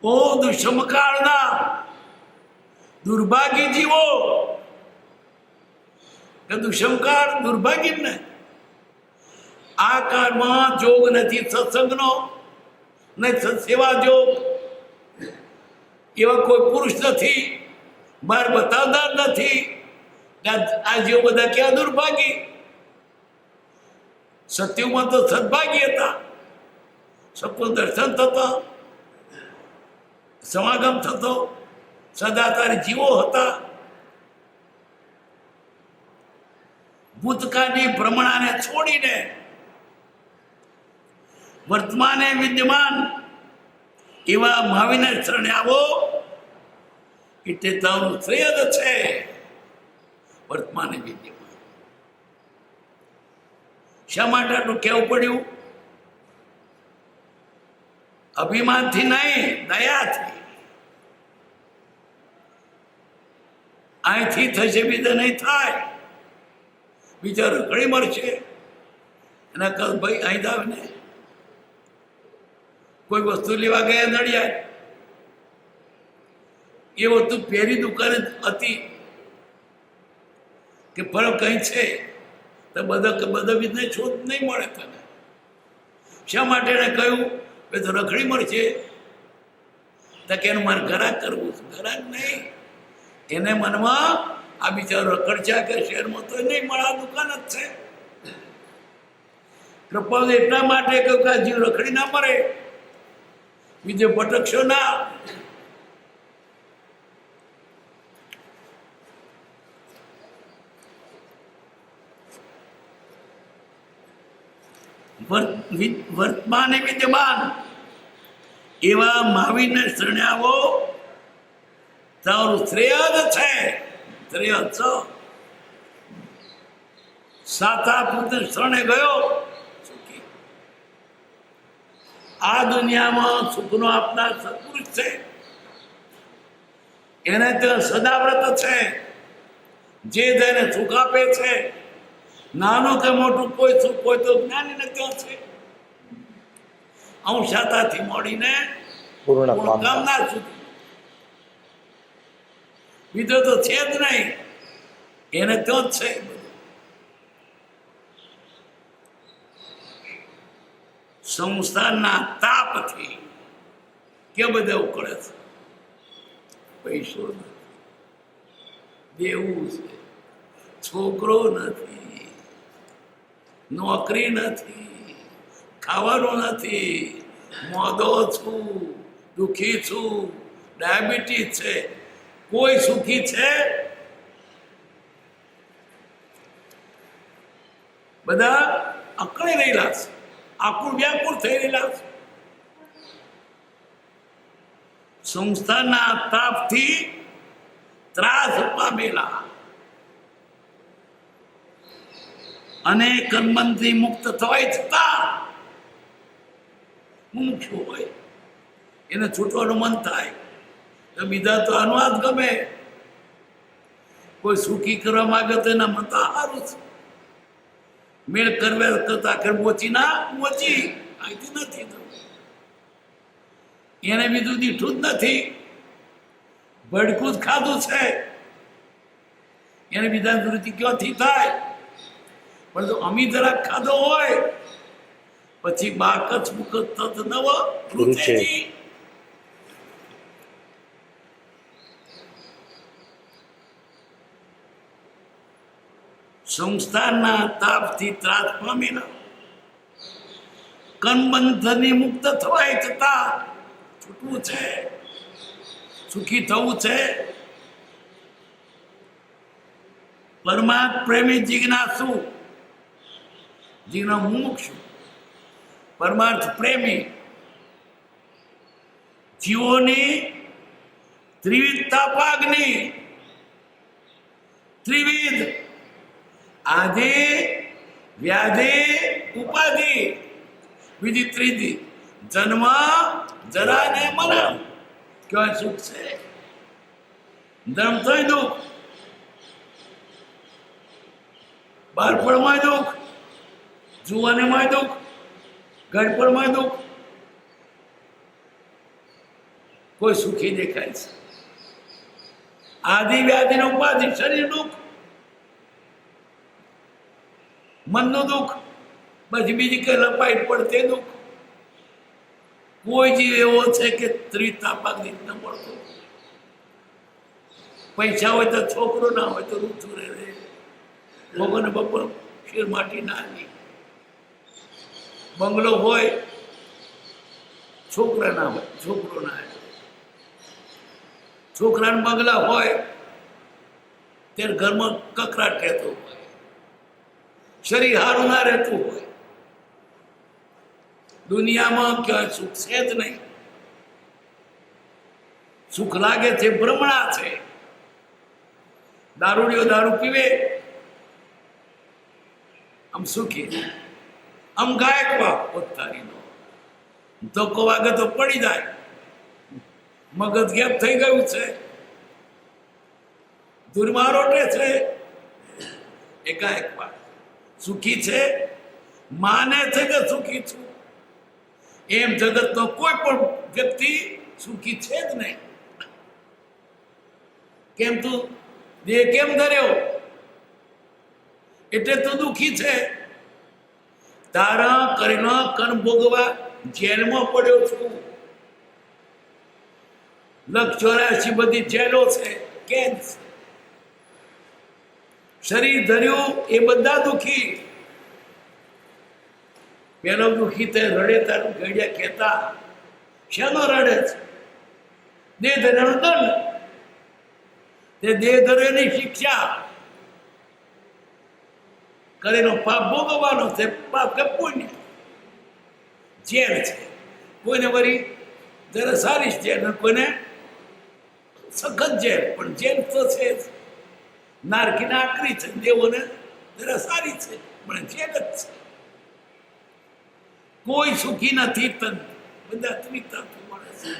ઓ દુષ્મકાળના દુર્ભાગી જીવો, કે દુષ્મકાળ દુર્ભાગી ને આ કાળમાં જોગ નથી સત્સંગનો, નહીં સેવા જોગ, એવા કોઈ પુરુષ નથી, બાર બતાવદાર નથી. આ જેવો બધા ક્યાં દુર્ભાગી. સત્યુગમાં તો સદભાગી હતા, સબનું દર્શન થતા, સમાગમ થતો, સદાચારી જીવો હતા. ભૂતકાળની ભ્રમણાને છોડીને વર્તમાને વિદ્યમાન એવા મહાવીરને શરણે આવો, એટલે તારું શ્રેય છે. વર્તમાને વિદ્યમાન શા માટે આટલું કહેવું પડ્યું? અભિમાનથી નહીં, દયાથી. અહીંથી થશે બીજા નહીં થાય. બીજા રખડી મળશે. એના કલ ભાઈ અહીં જ આવે ને. કોઈ વસ્તુ લેવા ગયા નડિયાદ, એ વસ્તુ પહેરી દુકાને હતી કે ફરક કઈ છે તો બધા બીજને છોડ નહીં મળે તને. શા માટે એને કહ્યું કે તો રખડી મળશે? તો કે એનું મારે ઘરાક કરવું છે. ઘરાક નહીં, એને મનમાં આ બિચારો રખડશે કે શહેરમાં તો નહીં મળે, આ દુકાન જ છે. કૃપા એટલા માટે કહ્યું કે આ જીવ રખડી ના મરે, બીજે ભટકશો ના. વર્તમાને વિદ્યમાન એવા મહાવીરને શરણે આવો, તારું શ્રેય જ છે. શ્રેય છ સાતા પુત્ર શરણે ગયો સુખી. આ દુનિયામાં સુખનો આપનાર સત્પુરુષ છે. એને ત્યાં સદાવ્રત છે, જે તેને સુખ આપે છે. નાનું કે મોટું કોઈ સુખ કોઈ તો જ્ઞાનીને ત્યાં છે. અંશાતાથી મળીને પૂર્ણ કામના સુધી બીજો તો છે જ નહીં. એને ત્યાં જ છે. સંસારના તાપથી કે બધા ઉકળે છે. પૈસો નથી, દેવું છે, છોકરો નથી, નોકરી નથી, ખાવાનું નથી, મોદો છું, દુઃખી છું, ડાયાબિટીસ છે. કોઈ સુખી છે? બધા અકળાઈ રહેલા છે, આકુળ વ્યાકુળ થઈ રહેલા છે. સંસ્થાના તાપથી ત્રાસ પામેલા અને કર્મથી મુક્ત થવાય છતાં મુમુક્ષુ હોય, એને છૂટવાનું મન થાય તો બીજા તો અનુવાદ ગમે. કોઈ સુખી કરવા માંગે તો એના મન તો સારું છે. મેળ કરવા કરતા આખર મોચી ના મોચી અહીંથી નથી થતું. એને બીજું દીઠું જ નથી, ભડકું જ ખાધું છે. એને બીજા વૃત્તિ ક્યાંથી થાય? પણ જો અમી જરાક ખાધો હોય પછી બાકચ મુકત તત નવ રૂચેજી. સંસ્થાના તાપથી ત્રાસ પામેલા કર્મબંધની મુક્ત થવાય છતાં છૂટવું છે, સુખી થવું છે. પરમાત્મ પ્રેમી જિજ્ઞાસુ, જીવન મુમુક્ષુ, પરમાર્થ પ્રેમી જીવોની ત્રિવિધ તાપાગ્નિ, ત્રિવિધ આદિ વ્યાધિ ઉપાધિ, બીજી ત્રીજી જન્મ જરા ને મરણ. કેવા સુખ છે? ધર્મ તોય દુઃખ. બાળપણમાં દુઃખ, જુવાનીમાં દુઃખ, ગઢપણમાં દુઃખ. કોઈ સુખી દેખાય છે? આદિ વ્યાધિ ઉપાધિ, શરીર દુઃખ, મનનું દુઃખ, પછી બીજી કઈ લપાઈ પડતે દુઃખ. કોઈ જીવ એવો છે કે ત્રિતાપાક રીત ન મળતો? પૈસા હોય તો છોકરો, ના હોય તો રૂચું રહે. ભગવાન બપોર શેર માટી ના આવી. બંગલો હોય, છોકરા ના હોય, છોકરો ના આવે. છોકરાના બંગલા હોય ત્યારે ઘરમાં કકરાટ રહેતો હોય, શરીર હારું ના રહેતું હોય. દુનિયામાં ક્યાંય સુખ છે જ નહીં. સુખ લાગે છે ભ્રમણા છે. દારૂડિયો દારૂ પીવે, આમ સુખી, આમ ગાયક બાપ પોતારીનો ધક્કો વાગે તો પડી જાય, મગજ ગેપ થઈ ગયું છે, દુર્મા રોટે છે. એ ગાયક બાપ સુખી છે, માને છે કે સુખી છું. એમ જગતનો કોઈ પણ વ્યક્તિ સુખી છે જ નહીં. કેમ તું દેહ કેમ ધર્યો એટલે તું દુઃખી છે? તારા કરીને કન ભોગવા જેલમાં પડ્યો છું. 184 બધી જેલો છે, કેદ છે. શરીર ધર્યું એ બધા દુઃખી. પેલો દુઃખી તે રડે તારું ઘડિયા કહેતા, શેનો રડે છે? દેહ ધર્યાનો દંડ, તે દેહ ધર્યાની શિક્ષા. કરેલો પાપ ભોગવવાનો છે. પાપ કે પુણ્ય, જેલ છે. કોઈને વળી જરા સારી જેલ, કોઈને સખત જેલ. પણ જેલ તો છે જ. નારકીને આકરી છે, દેવોને જરા સારી છે, પણ જેલ જ છે. કોઈ સુખી નથી. તન બધા ત્રિતાપથી મળે છે.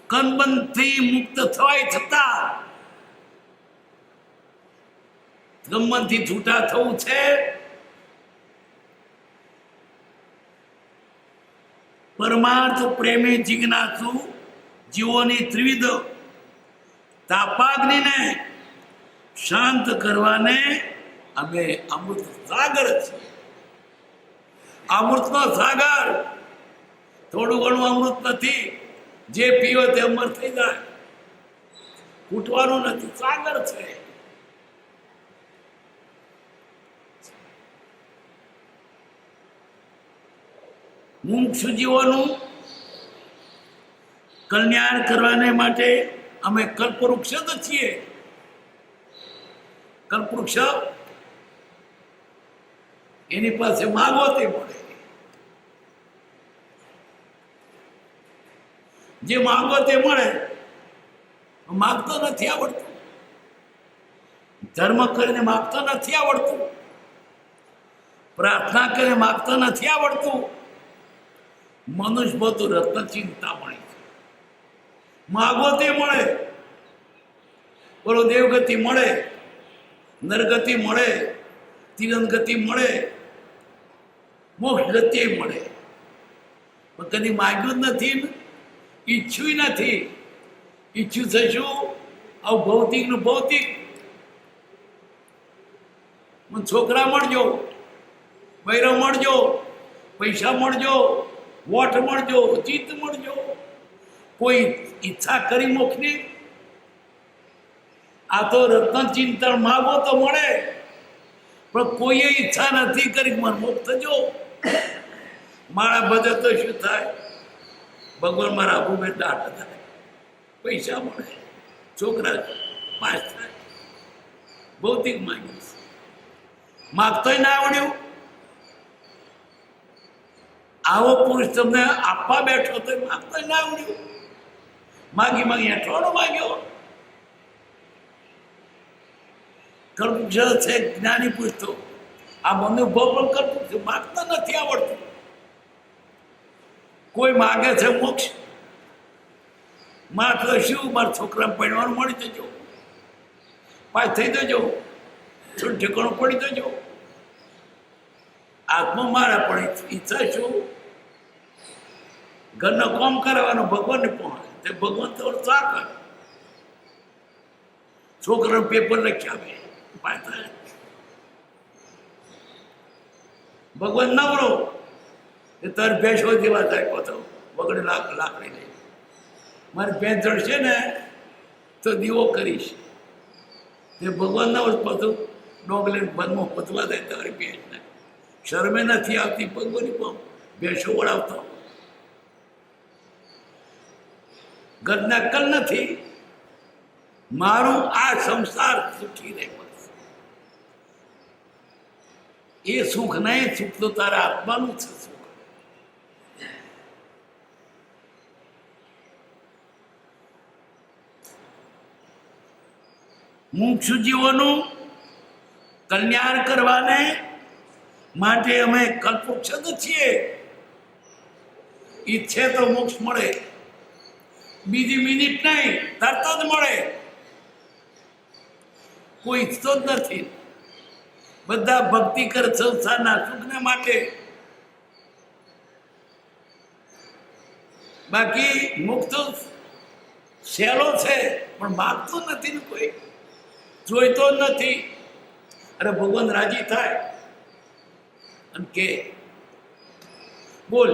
કંબનથી મુક્ત થવાય છતાં ગમનથી છૂટા થવું છે. પરમાર્થ પ્રેમે જિજ્ઞાસુ જીવોની ત્રિવિધ તાપાગ્નિને શાંત કરવાને અમે અમૃત સાગર છીએ. અમૃતનો સાગર. થોડું ઘણું અમૃત નથી, જે પીવો તે અમર થઈ જાય. ખૂટવાનું નથી, સાગર છે. મુમુક્ષુ જીવોનું કલ્યાણ કરવાને માટે અમે કલ્પવૃક્ષ જ છીએ. કલ્પવૃક્ષ એની પાસે માગો તે મળે. જે માગો તે મળે. માગતો નથી આવડતું, ધર્મ કરીને માગતો નથી આવડતું, પ્રાર્થના કરીને માગતો નથી આવડતું. મનુષ્ય બધું રત્ન ચિંતામણી છે. માગો તે મળે. બોલો દેવગતિ મળે, નરગતિ મળે, તિરંગતિ મળે, મોક્ષ ગતિ મળે. પણ કદી માગ્યું જ નથી, ઈચ્છ્યું નથી. ઈચ્છ્યું છે શું? આવું ભૌતિક નું ભૌતિક. છોકરા મળજો, બૈરો મળજો, પૈસા મળજો, વોટ મળજો, જીત મળજો. કોઈ ઈચ્છા કરી મોક્ષની? આ તો રત્ન ચિંતન માગો તો મળે, પણ કોઈએ ઈચ્છા નથી કરી મને મોક્ષ થજો. મારા બધે તો શું થાય? ભગવાન મારા ભૂમે દાટ થાય, પૈસા મળે, છોકરા પાસ થાય. ભૌતિક માંગ્યું છે. માગતોય ના આવડ્યું. આવો પુરુષ તમને આપવા બેઠો તો માગતોય ના આવડ્યું. માગી માગી અઠવાડો માગ્યો. કલ્પવૃક્ષ છે જ્ઞાની પૂછતો, આ મનુભવ પણ કલ્પવૃક્ષ માગતા નથી આવડતું. કોઈ માગે છે મોક્ષ, માત્ર શું? મારા છોકરા પરણવાનું મળી જજો. પાસ થઈ જજો, થોડું ઠેકાણું પડી જજો. આત્મા મારા પણ ઈચ્છા શું? ઘરનો કામ કરવાનું, ભગવાનને પહોંચે તે ભગવાન તો સા કરે. છોકરાનું પેપર લખ્યા આવે પાસ થાય. ભગવાન નવરો એ તાર ભેંસો જેવા થાય પોતો વગડે લાકડી લઈ. મારી ભેંસ જડશે ને તો દીવો કરીશ. તે ભગવાન નવરો પોતું ડોગલે બનમાં પતવા જાય તારી ભેંસને. શરમે નથી આવતી ભગવાનની પણ ભેંસો વળાવતો. ઘરના કલ નથી. મારું આ સંસાર સુખી રહે બસ. એ સુખ નહીં, સુખ તો તારા આત્માનું છે. સુખ મુક્ષુ જીવોનું કલ્યાણ કરવાને માટે અમે કલ્પવૃક્ષ છીએ. ઈચ્છે તો મોક્ષ મળે, બીજી મિનિટ નહીં, તરત જ મળે. કોઈ ઈચ્છતો જ નથી. બધા ભક્તિ કરે સંસારના સુખને માટે. બાકી મુક્ત સહેલો છે પણ માગતો નથી ને કોઈ, જોઈતો જ નથી. અરે ભગવાન રાજી થાય અને કે બોલ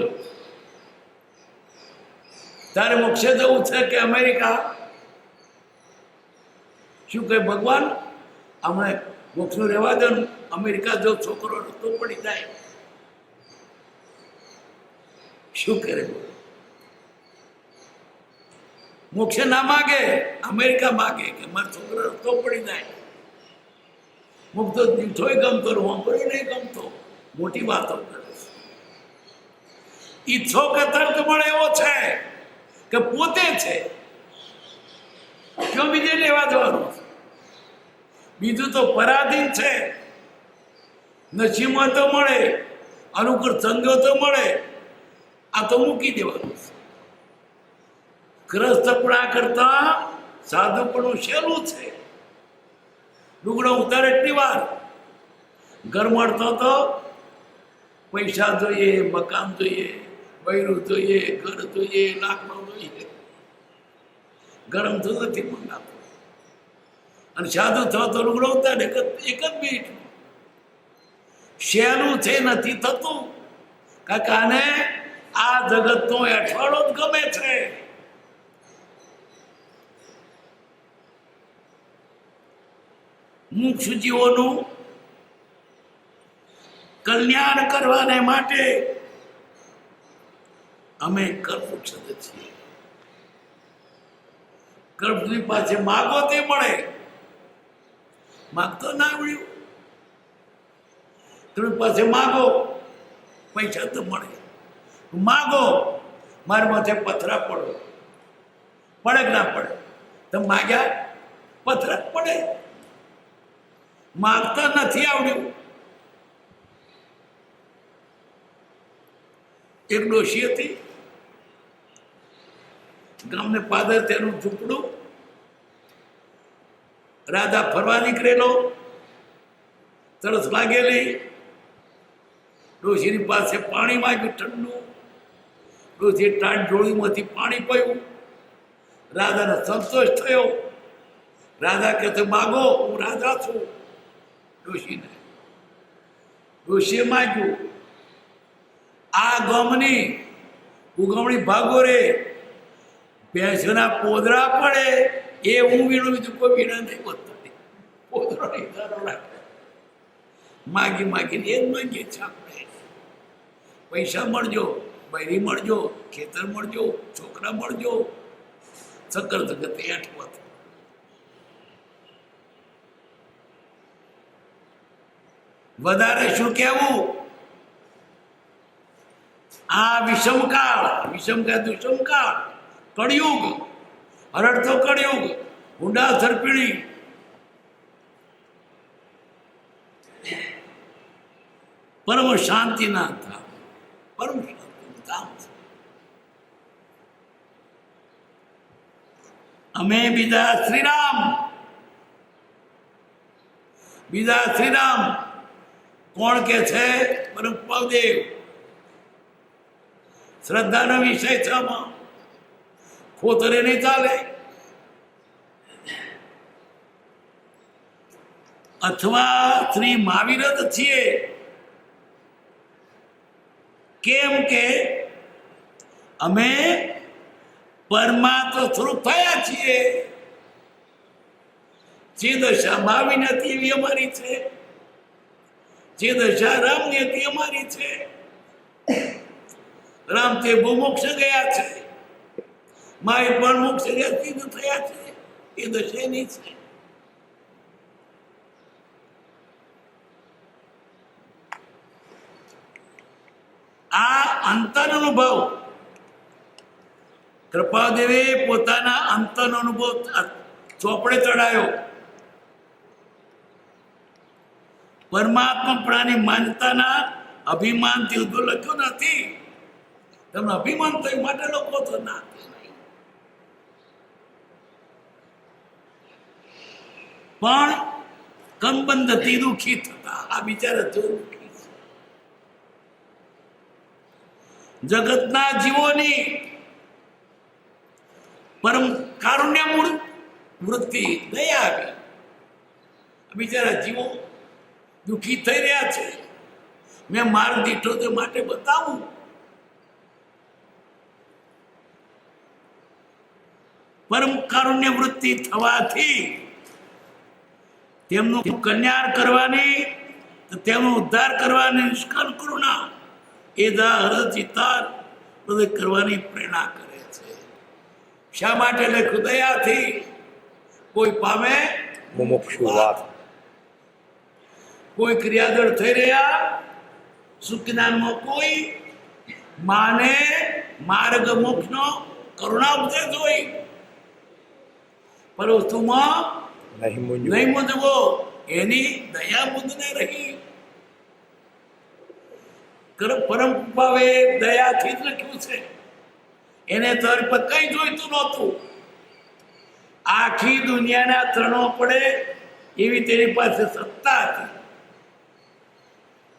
તારે મોક્ષે જવું છે કે અમેરિકા? શું કહે ભગવાન? હમણાં મોક્ષનું રહેવા દે, અમેરિકા જો છોકરો રસ્તો પડી જાય શું કરે? મોક્ષ ના માગે, અમેરિકા માગે કે મારો છોકરો રસ્તો પડી જાય. મુક્ત દીઠોય ગમતો, વાંપરી નહીં ગમતો, મોટી વાતો કરે છે. ઈચ્છો કે તર્ક મળે એવો છે કે પોતે છે, ક્યાં બીજે લેવા જવાનું? બીજું તો પરાધીન છે. નસીબમાં તો મળે, અનુકૂળ સંજો તો મળે, આ તો મૂકી દેવાનું છે. ગ્રસ્તપણા કરતા સાધુપણું સહેલું છે. લુગડો ઉતારે એટલી વાર, ઘર મળતો તો પૈસા જોઈએ, મકાન જોઈએ, બૈરું જોઈએ, ઘર જોઈએ, લાકડો જોઈએ. ગરમ તો નથી મંગાતો. અને સાધુ થયો તો લુગડો ઉતારે એક જ મિનિટ. સહેલું છે, નથી થતું. કાકાને આ જગતનો અઠવાડો જ ગમે છે. મુક્ષ જીવોનું કલ્યાણ કરવાને માટે અમે કલ્પવૃક્ષ છીએ. કલ્પની પાસે માગો તે મળે. માગતો ના મળ્યું, તમે પાસે માગો પૈસા તો મળે. માગો મારા માથે પથરા પડો, પડે કે ના પડે? તમે માગ્યા પથરા પડે. માગતા નથી આવડ્યું. એક ડોશી હતી, ગામને પાદર તેનું ઝૂંપડું. રાધા ફરવા નીકળેલો, તરસ લાગેલી. ડોશીની પાસે પાણી માંગ્યું ઠંડુ. ડોશીએ ટાટ જોડીમાંથી પાણી પીયું. રાધાને સંતોષ થયો. રાધા કહે માગો, હું રાધા છું. ડોશીને ડોશીએ માંગ્યું, આ ગામની ઉગમણી ભાગો રે, ભેંસના પોદરા પડે એ હું વીણું, બીજું કોઈ વીણા નહીં બોલતો. પોદરો રાખે. માગી માગીને એ જ માંગીએ છીએ આપણે. પૈસા મળજો, બૈરી મળજો, ખેતર મળજો, છોકરા મળજો, સકર જગત એઠવત. વધારે શું કહેવું? આ વિષમકાળ, વિષમકાળ દુષમકાળ, કળિયુગ, હરડતો કળિયુગ, ઊંડા થરપીણી. પરમ શાંતિના ધામ, પરમ શાંતિનું ધામ છે. અમે બીજા શ્રીરામ બીજા શ્રીરામ. કોણ કે છે? પરમ પદદેવ. શ્રદ્ધાનો વિષય છે આમાં, ખોતરે નહીં ચાલે. અથવા શ્રી મહાવીર જ છીએ, કેમ કે અમે પરમાત્મા સ્વરૂપ થયા છીએ. જે દશા મહાવીર હતી એવી અમારી છે, જે દશા રામની હતી અમારી છે. રામ તે બહુ મોક્ષ ગયા છે, મહાવીર પણ મોક્ષ ગયા સિદ્ધ થયા છે. એ દશા એની છે. આ અંતર અનુભવ કૃપાદેવે પોતાના અંતરનો અનુભવ ચોપડે ચડાયો. પરમાત્મા પ્રાણી માનતાના અભિમાનથી ઉદ્ભવ લખ્યો નથી. તમને અભિમાન થયું માટે લોકો તો ના. પણ કંબંધથી દુઃખી થતા આ બિચારા જો દુઃખી છે. જગતના જીવોની પરમ કારુણ્યમૂળ વૃત્તિ દયા આવી. બિચારા જીવો દુઃખી થઈ રહ્યા છે. મેં માર્ગ દીઠો તે માટે બતાવું. પરમ કારુણ્ય વૃત્તિ થવાથી તેમનું કલ્યાણ કરવાની, તેમનો ઉદ્ધાર કરવાની નિષ્કામ કરુણા એ હૃદયચિત્તાર કરવાની પ્રેરણા કરે છે. શા માટે લખ્યું? દયાથી કોઈ પામે મુમુક્ષુવાદ. કોઈ ક્રિયાદળ થઈ રહ્યા સુખજ્ઞાનમાં, કોઈ માને માર્ગ મોક્ષનો કરુણા ઉપદેશ હોય, પણ વસ્તુમાં નહીં મૂંઝવો. એની દયા બુદ્ધને રહી. પરમ કૃપાવે દયાથી જ લખ્યું છે. એને તર પર કઈ જોઈતું નહોતું. આખી દુનિયાના ત્રણો પડે એવી તેની પાસે સત્તા હતી,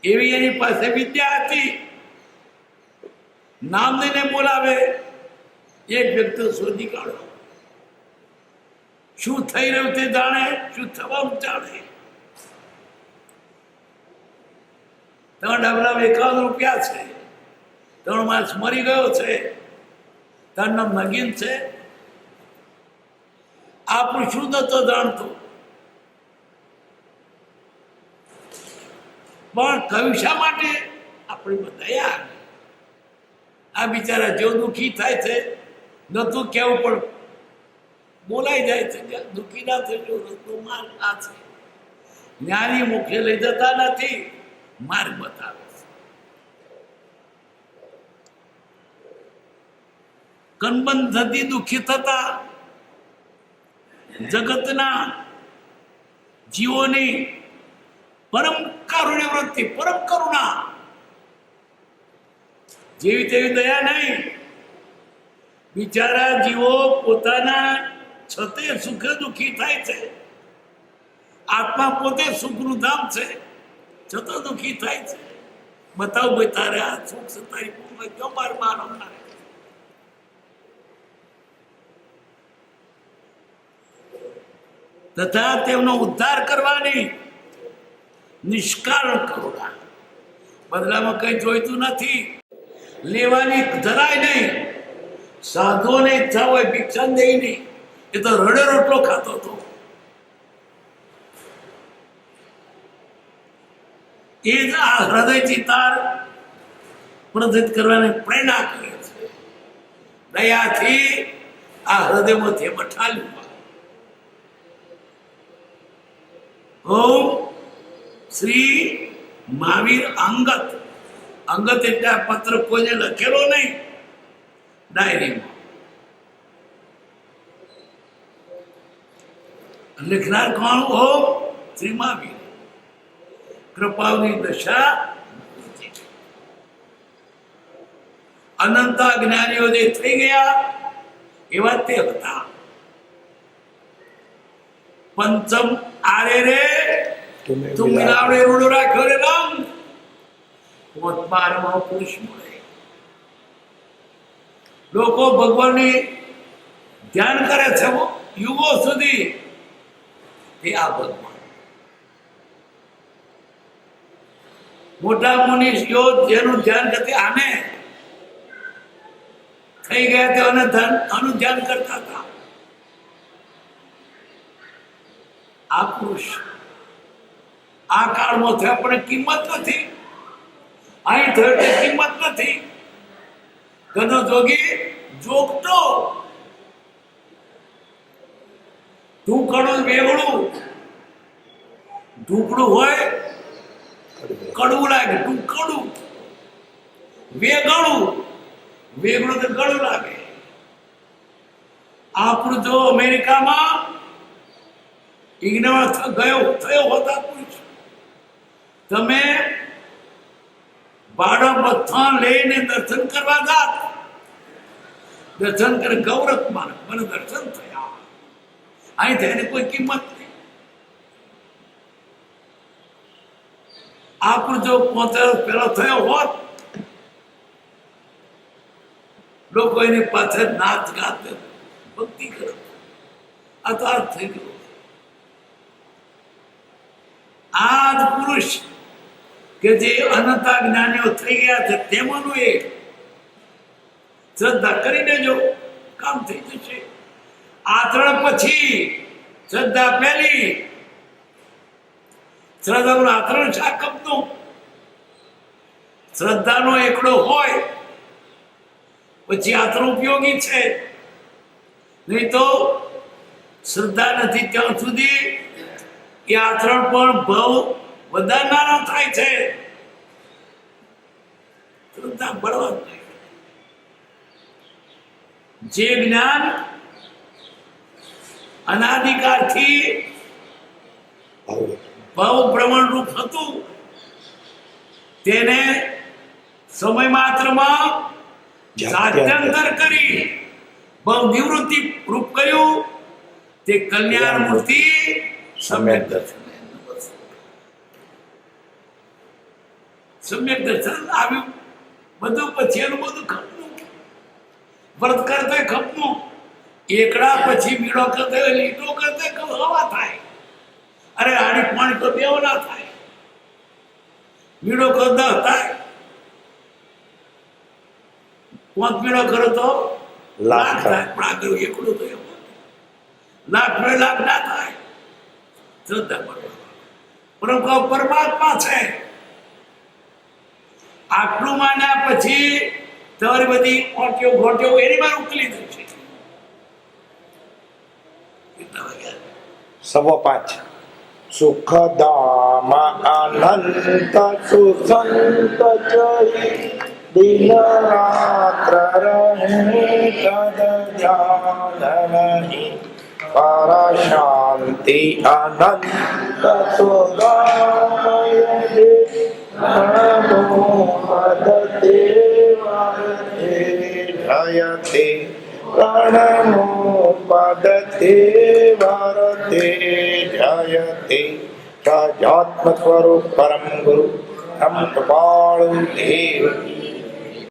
એવી એની પાસે વિદ્યા હતી. નામ લઈને બોલાવે, એક વ્યક્તિ શોધી કાઢો. શું થઈ રહ્યું તે જાણે, શું થવાનું જાણે. 3,51 રૂપિયા છે, 3 માસ મરી ગયો છે, 3 નામ નગીન છે. આપણું શું નતો જાણતો, પણ કયું શા માટે? આપણી દયા. આ બિચારા જેવું દુઃખી થાય છે, નતું કેવું પણ બોલાઈ જાય છે. દુઃખી ના થયો રસ્તો માર્ગ આ છે. જ્ઞાની મુખે લઈ જતા નથી, માર્ગ બતાવે છે. કંબંધ થતી દુઃખી થતા જગતના જીવોની પરમ કારુણ્ય વૃત્તિ, પરમ કરુણા, જેવી તેવી દયા નહીં. બિચારા જીવો પોતાના છતે સુખે દુઃખી થાય છે. આત્મા પોતે સુખનું ધામ છે, છતાં દુઃખી થાય છે. બતાવ ભાઈ, તારે આ સુખ છે, તારી પૂર્ણ ક્યો માર માનો ના. તથા તેમનો ઉદ્ધાર કરવાની નિષ્કારણ કરુણા. બદલામાં કઈ જોઈતું નથી, લેવાની જરાય નહીં. સાધુઓને ઈચ્છા હોય ભિક્ષા દે નહીં, એ તો રડે રોટલો ખાતો હતો. એ જ આ હૃદય ચિતાર પ્રદિત કરવાની પ્રેરણા કરે છે. દયાથી આ હૃદયમાંથી બઠાલ્યું. ઓમ શ્રી મહાવીર અંગત. અંગત એટલે આ પત્ર કોઈને લખેલો નહીં, ડાયરીમાં. લખનાર કોણ? ઓમ શ્રી મહાવીર. કૃપાની દશા અનંત જ્ઞાનીઓ જે થઈ ગયા એવા તે હતા. પંચમ આરે રે તું મિલાવડે રૂડો રાખ્યો રે રામ. 12મો પુરુષ મળે. લોકો ભગવાનની ધ્યાન કરે છે યુગો સુધી. એ આ ભગવાન મોટા મુનિષીઓ જેનું ધ્યાન કરતી આને થઈ ગયા તે આનું ધ્યાન કરતા હતા. આ પુરુષ આ કાળમાં થયો પણ કિંમત નથી. અહીં થયો તે કિંમત નથી. ઘનો જોગી જોગતો ઢૂકણું વેગળું. ઢૂકડું હોય કડવું લાગે, ઢૂકડું. વેગળું વેગળું તો કડવું લાગે. આપણું જો અમેરિકામાં ઇગ્નોર થયો હોતા પૂછ તમે ભાડો બથાણ લઈને દર્શન કરવા જાત. દર્શન કરે ગૌરવ માને મને દર્શન થયા. અહીં થઈને કોઈ કિંમત નહીં. આપણું જો 5 વર્ષ પહેલો થયો હોત લોકો એની પાછળ નાચ ગાત ભક્તિ કરે. આ તો આ થઈ ગયું. આ જ પુરુષ કે જે અનંતા જ્ઞાનીઓ થઈ ગયા છે તેમાંનું એ શ્રદ્ધા કરીને જો કામ થઈ જશે. આચરણ પછી શ્રદ્ધા પહેલી. શ્રદ્ધાનું આચરણ શા કપનું. શ્રદ્ધાનો એકડો હોય પછી આચરણ ઉપયોગી છે. નહીં તો શ્રદ્ધા નથી ત્યાં સુધી એ આચરણ પણ ભાવ વધારનારો થાય છે. શ્રદ્ધા બળવા નહીં. જે જ્ઞાન અનાદિકાળથી ભાવ પ્રમાણ રૂપ હતું તેને સમય માત્રમાં જાત્યંતર કરી ભાવ નિવૃત્તિ રૂપ કર્યું. તે કલ્યાણ મૂર્તિ સમ્યક દર્શન. સમ્યક દર્શન આવ્યું. બધું પછી એનું બધું ખપનું. વ્રત કરતે ખપનું. એકડા પછી બીડો કરતે લીટો કરતે હવા થાય. અરે આડી પાણી તો બેવ ના થાય. બીડો કરો 10 થાય. 5 બીડો કરો તો લાખ થાય. પણ આ કર્યું એકડું તો એવું લાખ ના થાય. શ્રદ્ધા પરમાત્મા છે. આટલું માન્યા પછી તમારી બધી ઓટીઓ ઘોટીઓ એની માં ઉકલી થશે. 5:15 સુખધામ અનંત સુસંત જઈ દિન રાત્ર રહે તદ ધ્યાન નહીં. પર શાંતિ અનંત સુદાય દે નમો પદતે વરતે જયતે. પ્રણમો પદતે વરતે જયતે. સજાત્મ સ્વરૂપ પરમ ગુરુ ધમ કૃપાળુ દેવ.